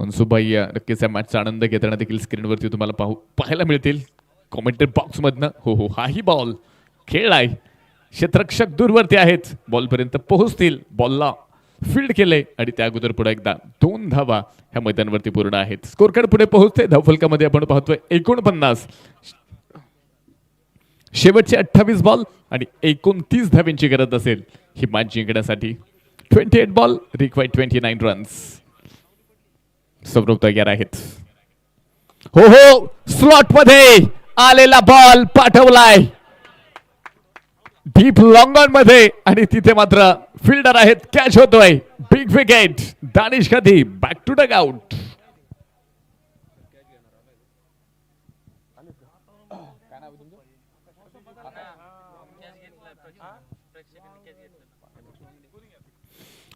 मनसुखभाई नक्कीच या मॅचचा आनंद घेताना देखील स्क्रीनवरती तुम्हाला पाहायला मिळतील कॉमेंटरी बॉक्समधनं. हो हाही बॉल खेळलाय, क्षेत्ररक्षक दूरवरती आहेत, बॉलपर्यंत पोहोचतील, बॉलला फील्ड केले आणि त्या अगोदर पुढे एकदा 2 धावा ह्या मैदानावरती पूर्ण आहेत. स्कोर कार्ड पुढे पोहोचते. धावफलकामध्ये आपण पाहतोय 49, शेवटचे 28 बॉल आणि 29 धाव्यांची गरज असेल ही मॅच जिंकण्यासाठी. 28 बॉल रिक्वायर्ड 29 रन्स. सौरव तयार आहेत. हो स्लॉट मध्ये आलेला बॉल पाठवलाय डीप लॉंग ऑन मध्ये आणि तिथे मात्र फिल्डर आहेत, कॅच होतोय. Big wicket. Danish Khatib back to dugout.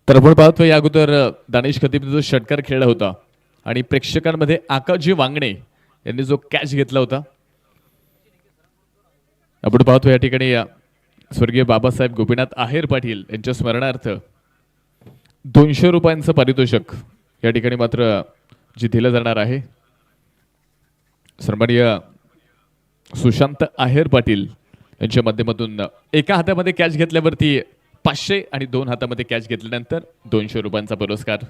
तर आपण पाहतोय या अगोदर दानिश खतीपने जो षटकार खेळला होता आणि प्रेक्षकांमध्ये आकाशजी वांगणे यांनी जो कॅच घेतला होता. आपण पाहतो या ठिकाणी स्वर्गीय बाबासाहेब गोपीनाथ आहेर पाटील यांच्या स्मरणार्थ 200 रुपयांचं पारितोषिक या ठिकाणी मात्र जे दिलं जाणार आहे. सन्माननीय सुशांत आहेर पाटील यांच्या माध्यमातून एका हातामध्ये कॅच घेतल्यावरती 500 आणि 2 हातामध्ये कॅच घेतल्यानंतर 200 रुपयांचा पुरस्कार.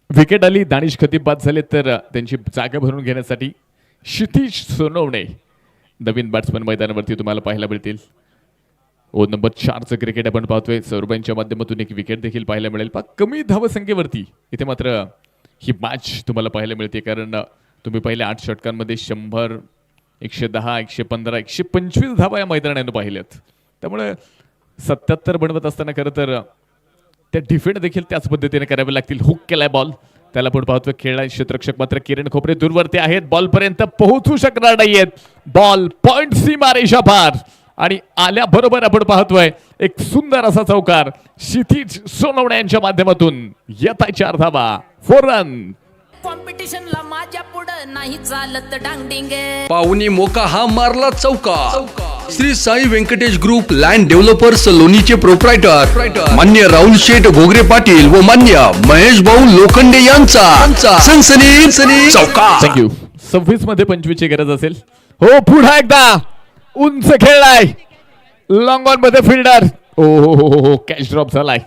विकेट आली, दानिश खतीप बाद झाले तर त्यांची जागा भरून घेण्यासाठी क्षितिज सोनवणे नवीन बॅट्समन मैदानावरती तुम्हाला पाहायला मिळतील. ओव्हर नंबर 4चं क्रिकेट आपण पाहतोय. सौरभांच्या माध्यमातून एक विकेट देखील पाहायला मिळेल. कमी धावसंख्येवरती इथे मात्र ही मॅच तुम्हाला पाहायला मिळते, कारण तुम्ही पहिले 8 षटकांमध्ये 100, 110, 115, 125 धावा या मैदानाने पाहिल्यात. त्यामुळे 77 बनवत असताना खरं तर त्या डिफेंड देखील त्याच पद्धतीने करावे लागतील. हुक केलाय बॉल, त्याला पण पाहतोय खेळलाय क्षेत्ररक्षक मात्र किरण खोपरे दूरवरती आहेत, बॉल पर्यंत पोहोचू शकणार नाहीयेत. बॉल पॉइंट सीमा रेषा पार आणि आल्याबरोबर आपण पाहतोय एक सुंदर असा चौकार क्षितिज सोनवणे यांच्या माध्यमातून. येत आहे 4 धावा, 4 रन. कॉम्पिटिशनला माझ्या पुढं नाही चालत डांगडिंग. पाहुणी मोका हा मारला चौका. Shri Sai Venkatesh group land developers लोणीचे प्रोप्रायटर मान्य राहुल शेठ घोगरे पाटील व मान्य महेश भाऊ लोखंडे यांचा सनसनी चौका. थँक्यू. 26 मध्ये 25 ची गरज असेल. हो पुन्हा एकदा उंच खेळलाय, लॉंग ऑन मध्ये फिल्डर. हो कॅच ड्रॉप झालाय,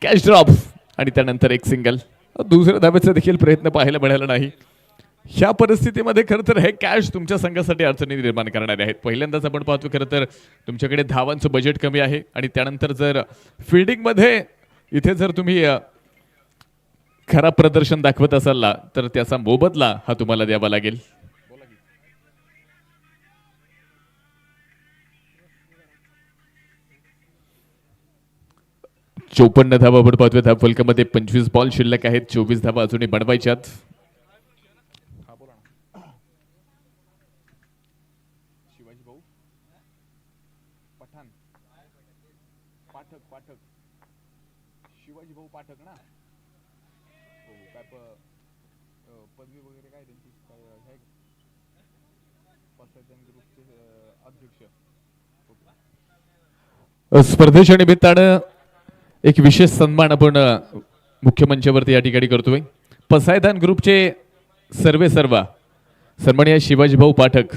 कॅच ड्रॉप आणि त्यानंतर एक सिंगल. दुसऱ्या धाब्याचा देखील प्रयत्न पाहायला मिळाला नाही. ह्या परिस्थितीमध्ये खरं तर हे कॅच तुमच्या संघासाठी अडचणी निर्माण करणारे आहेत. पहिल्यांदाच आपण पाहतो खरं तर तुमच्याकडे धावांचं बजेट कमी आहे आणि त्यानंतर जर फिल्डिंगमध्ये इथे जर तुम्ही खराब प्रदर्शन दाखवत असाल ना तर त्याचा मोबदला हा तुम्हाला द्यावा लागेल. चौपन्न धावा आपण पाहतोय. धाव फलकामध्ये 25 बॉल शिल्लक आहेत, 24 धावा अजूनही बनवायच्यात. शिवाजी भाऊ पठाण पाठक शिवाजी भाऊ पाठक ना, हो काय पदवी वगैरे काय त्यांची काय ग्रुपचे अध्यक्ष. स्पर्धेच्या निमित्तानं एक विशेष सन्मान आपण मुख्य मंचावरती या ठिकाणी करतोय. पसायदान ग्रुपचे सर्वे सन्माननीय शिवाजी भाऊ पाठक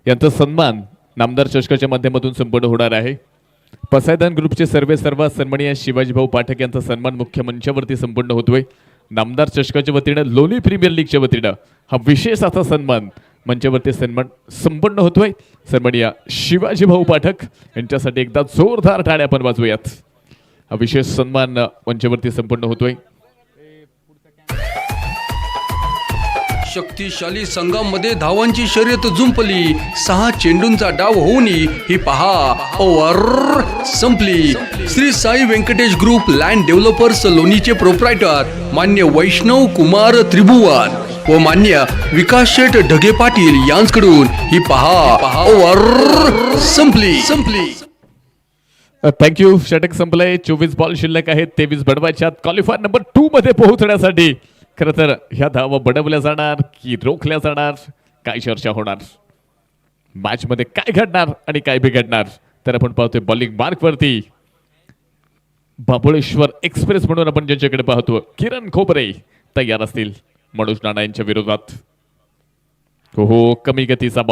यांचा सन्मान नामदार चषकाच्या माध्यमातून संपन्न होणार आहे. पसायदान ग्रुपचे सर्वे सन्माननीय शिवाजी भाऊ पाठक यांचा सन्मान मुख्य मंचावरती संपन्न होतोय. नामदार चषकाच्या वतीनं लोणी प्रीमियर लीगच्या वतीनं हा विशेष असा सन्मान मंचावरती सन्मान संपन्न होतोय. सन्माननीय शिवाजी भाऊ पाठक यांच्यासाठी एकदा जोरदार टाळ्या आपण वाजवूयात. हा विशेष सन्मान मंचावरती संपन्न होतोय. शक्तिशाली संघामध्ये धावांची शर्यत जुंपली. 6 चेंडूंचा डाव होऊन ही पहा ओव्हर संपली. Shri Sai Venkatesh group land developers लोणीचे प्रोप्रायटर मान्य वैष्णव कुमार त्रिभुवन व मान्य विकास शेठ ढगे पाटील यांच्याकडून ही पहा ओव्हर संपली. थँक्यू. षटक संपलंय. 24 बॉल शिल्लक आहेत, 23 बनवायच्यात. क्वालिफायर नंबर 2 मध्ये पोहोचण्यासाठी खरं तर ह्या धावा बडवल्या जाणार की रोखल्या जाणार, काय चर्चा होणार, मॅच मध्ये काय घडणार आणि काय बिघडणार. तर आपण पाहतोय बॉलिंग मार्क वरती महाबळेश्वर एक्सप्रेस म्हणून आपण ज्यांच्याकडे पाहतो किरण खोबरे तयार असतील मनोज नाना यांच्या विरोधात. हो कमी गतीचा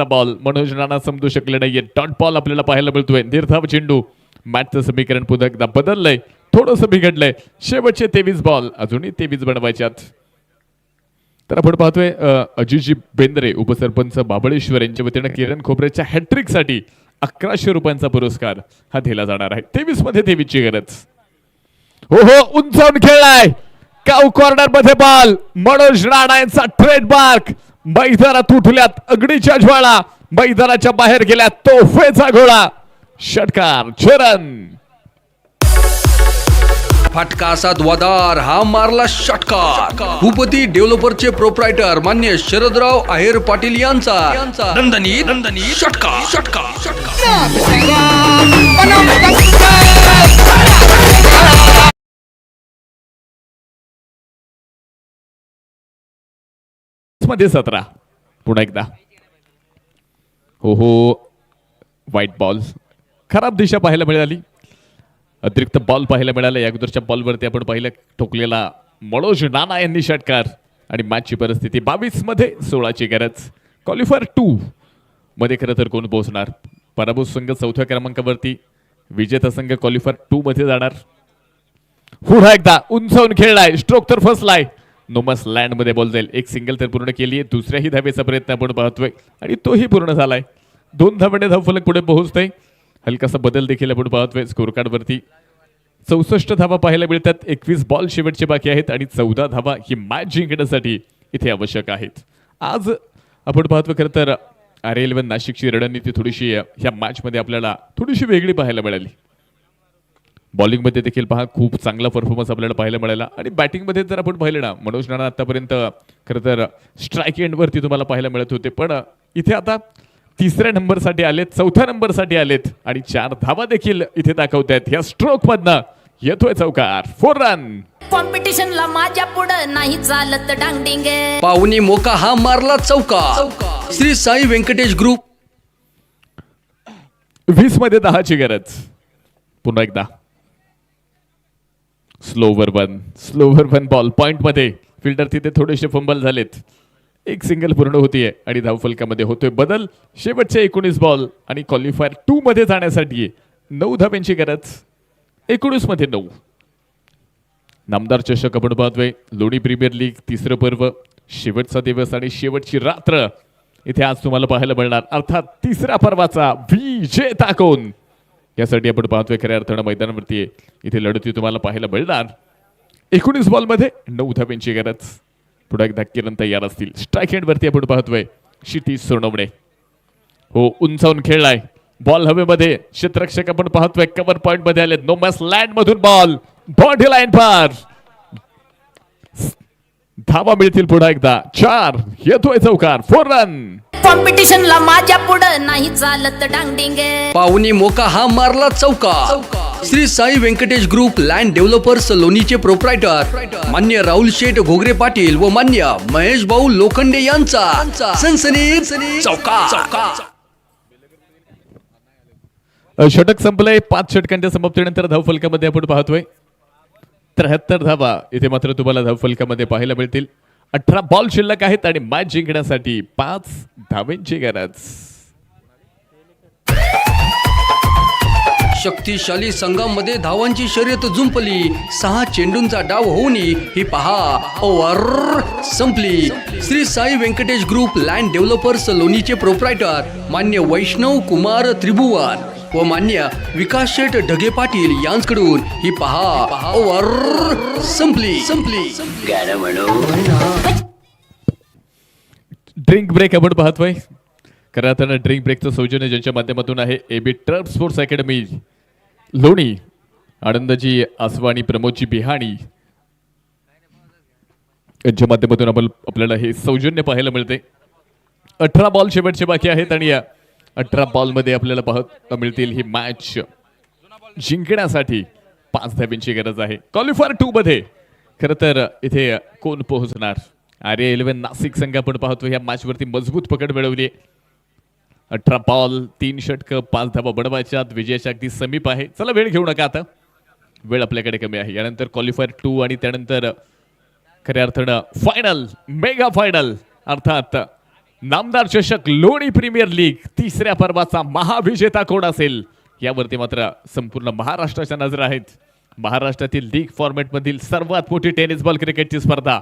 बॉल मनोज नाना समजू शकले नाहीये. डॉट बॉल आपल्याला पाहायला मिळतोय. निर्धाव चेंडू. मॅचचं समीकरण पुन्हा एकदा बदललंय, थोडंसं बिघडलंय. शेवटचे 23 बॉल अजूनही 23 बनवायच्यात. तर आपण पाहतोय अजिजी बेंद्रे उपसरपंच महाबळेश्वर यांच्या वतीनं किरण खोबरेच्या हॅट्रिक साठी 1100 रुपयांचा पुरस्कार हा दिला जाणार आहे. 23 मध्ये 23 ची गरज. हो उंचावून खेळलाय. काऊ कॉर्नर मध्ये बॉल. मनोज राणा यांचा ट्रेडमार्क. मैदानात उठल्यात अग्नीच्या ज्वाळा. मैदानाच्या बाहेर गेल्या तोफेचा गोळा. षटकार चरण. फटका असा द्वादार हा मारला षटकार. भूपती डेव्हलपरचे प्रोप्रायटर मान्य शरदराव आहेर पाटील यांचा दणदणीत षटकार. मध्ये 17. पुन्हा एकदा. हो व्हाईट बॉल. खराब दिशा पाहायला मिळाली. अतिरिक्त बॉल पाहायला मिळाला. या अगोदरच्या बॉलवरती आपण पाहिलं ठोकलेला मनोज नाना यांनी षटकार. आणि मॅचची परिस्थिती 22 मध्ये 16 ची गरज. क्वालिफायर 2 मध्ये खरं तर कोण पोहोचणार. पराभूत संघ 4थ्या क्रमांकावरती, विजेता संघ क्वालिफायर 2 मध्ये जाणार. पुन्हा एकदा उंचावून खेळलाय. स्ट्रोक तर फसलाय. नोमस लँड मध्ये बॉल जाईल. एक सिंगल तर पूर्ण केली आहे. दुसऱ्याही धावेचा प्रयत्न आपण पाहतोय आणि तोही पूर्ण झालाय. 2 धावांनी धावफलक पुढे पोहोचतोय. हलकासा बदल देखील आपण पाहतोय स्कोर कार्ड वरती. 64 धावा पाहायला मिळतात. 21 बॉल शेवटचे बाकी आहेत आणि 14 धावा ही मॅच जिंकण्यासाठी इथे आवश्यक आहेत. आज आपण पाहतोय खरं तर RA11 नाशिकची रणनीती थोडीशी ह्या मॅच मध्ये आपल्याला थोडीशी वेगळी पाहायला मिळाली. बॉलिंग मध्ये देखील पहा खूप चांगला परफॉर्मन्स आपल्याला पाहायला मिळाला. आणि बॅटिंग मध्ये जर आपण पाहिलं ना, मनोज नाना आतापर्यंत खरं तर स्ट्राईक एंड वरती तुम्हाला पाहायला मिळत होते, पण इथे आता 3ऱ्या नंबरसाठी आलेत, 4थ्या नंबरसाठी आलेत आणि 4 धावा देखील इथे दाखवतायत. या स्ट्रोक मधनं येतोय चौकार. 4 रन. कॉम्पिटिशनला माझ्या पुढं नाही चालत डांगडिंग. पाहुणी मोका हा मारला चौकार. श्री साई व्यंकटेश ग्रुप. 20 मध्ये 10 ची गरज. पुन्हा एकदा स्लोवर वन बॉल. पॉइंट मध्ये फिल्डर तिथे थोडेसे फंबल झालेत. एक सिंगल पूर्ण होतीये आणि धावफलकामध्ये होतोय बदल. शेवटचे 19 बॉल आणि क्वालिफायर 2 मध्ये जाण्यासाठी 9 धाब्यांची गरज. 19 मध्ये 9. नामदार चषक आपण पाहतोय. लोणी प्रीमियर लीग 3रं पर्व, शेवटचा दिवस आणि शेवटची रात्र इथे आज तुम्हाला पाहायला मिळणार. अर्थात 3ऱ्या पर्वाचा विजेता कोण यासाठी आपण पाहतोय खऱ्या अर्थानं मैदानावरती इथे लढती तुम्हाला पाहायला मिळणार. 19 बॉल मध्ये 9 धाब्यांची गरज. पुढे एकदा किरण तयार असतील. स्ट्राईक एंड वरती आपण पाहतोय क्षितिज सोनवणे. हो उंचावून खेळलाय. बॉल हवेमध्ये. क्षेत्ररक्षक आपण पाहतोय कव्हर पॉइंट मध्ये आले. नोमस लँड मधून बॉल बॉडी लाईन पार. धावा मिळतील पुन्हा एकदा. 4. येतोय चौकार. 4 रन. कॉम्पिटिशनला माझ्या पुढं नाही चालत डांगडिंग. पाहुणी मोका हा मारला चौकार. Shri Sai Venkatesh group land developers लोणीचे प्रोप्रायटर मान्य राहुल शेठ घोगरे पाटील व मान्य महेश भाऊ लोखंडे यांचा सनसनीत चौकार. षटक संपलंय. 5 षटकांच्या समाप्तीनंतर धावफलकामध्ये आपण पाहतोय 73 धावा इथे मात्र तुम्हाला धावफलकामध्ये पाहायला मिळतील. 18 बॉल शिल्लक आहेत आणि मॅच जिंकण्यासाठी 5 धावांची गरज. शक्तिशाली संघामध्ये धावांची शर्यत जुंपली. 6 चेंडूंचा डाव होऊन ही पहा ओव्हर संपली. Shri Sai Venkatesh group land developers लोणीचे प्रोप्रायटर मान्य वैष्णव कुमार त्रिभुवन व मान्य विकास शेठ ढगे पाटील यांच्याकडून ही पहा ओव्हर संपली. ड्रिंक ब्रेक आपण पाहतोय. खरं तर ड्रिंक ब्रेकचं सौजन्य ज्यांच्या माध्यमातून आहे AB टर्फ स्पोर्ट्स अकॅडमी लोणी, आनंदजी आसवाणी, प्रमोदजी बिहाणी यांच्या माध्यमातून आपल्याला हे सौजन्य पाहायला मिळते. 18 बॉल शेवटचे बाकी आहेत आणि या 18 बॉल मध्ये आपल्याला पाहायला मिळतील ही मॅच जिंकण्यासाठी 5 धाब्यांची गरज आहे. क्वालिफायर 2 मध्ये खरं तर इथे कोण पोहोचणार? आर्या 11 नाशिक संघ आपण पाहतो या मॅच वरती मजबूत पकड मिळवली. 18 बॉल 3 षटकं 5 धावा बनवायच्यात. विजयाच्या अगदी समीप आहे. चला वेळ घेऊ नका आता, वेळ आपल्याकडे कमी आहे. यानंतर क्वालिफायर 2 आणि त्यानंतर खऱ्या अर्थानं फायनल, मेगा फायनल अर्थात नामदार चषक लोणी प्रीमियर लीग तिसऱ्या पर्वाचा महाविजेता कोण असेल यावरती मात्र संपूर्ण महाराष्ट्राच्या नजर आहेत. महाराष्ट्रातील लीग फॉर्मॅट मधील सर्वात मोठी टेनिस बॉल क्रिकेटची स्पर्धा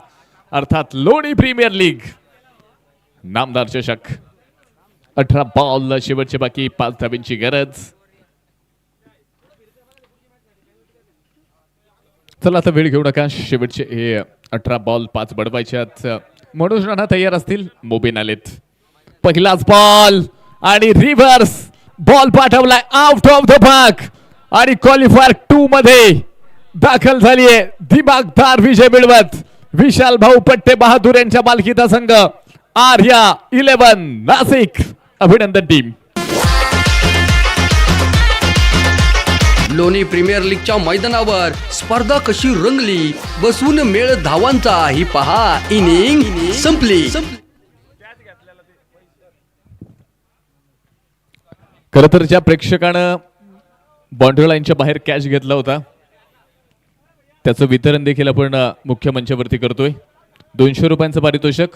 अर्थात लोणी प्रीमियर लीग नामदार चषक. 18 बॉल शेवटचे बाकी 5 धाब्यांची गरज. चला आता वेळ घेऊ नका. शेवटचे हे 18 बॉल 5 बडवायच्यात. मनोज राणा तयार असतील. मोबिन आलेत. पहिलाच बॉल आणि रिव्हर्स बॉल पाठवलाय आउट ऑफ द पार्क आणि क्वालिफायर 2 मध्ये दाखल झालीये दिमागदार विजय मिळवत विशाल भाऊ पट्टे बहादूर यांच्या मालकीचा संघ आर्या 11 नाशिक. अभिनंदन टीम. लोणी प्रीमियर लीगच्या मैदानावर स्पर्धा कशी रंगली, बसून मेळ धावांचा ही पहा इनिंग संपली. खरं तर ज्या प्रेक्षकानं बाउंड्री लाईनच्या बाहेर कॅच घेतला होता त्याचं वितरण देखील आपण मुख्य मंचावरती करतोय. 200 रुपयांचं पारितोषिक.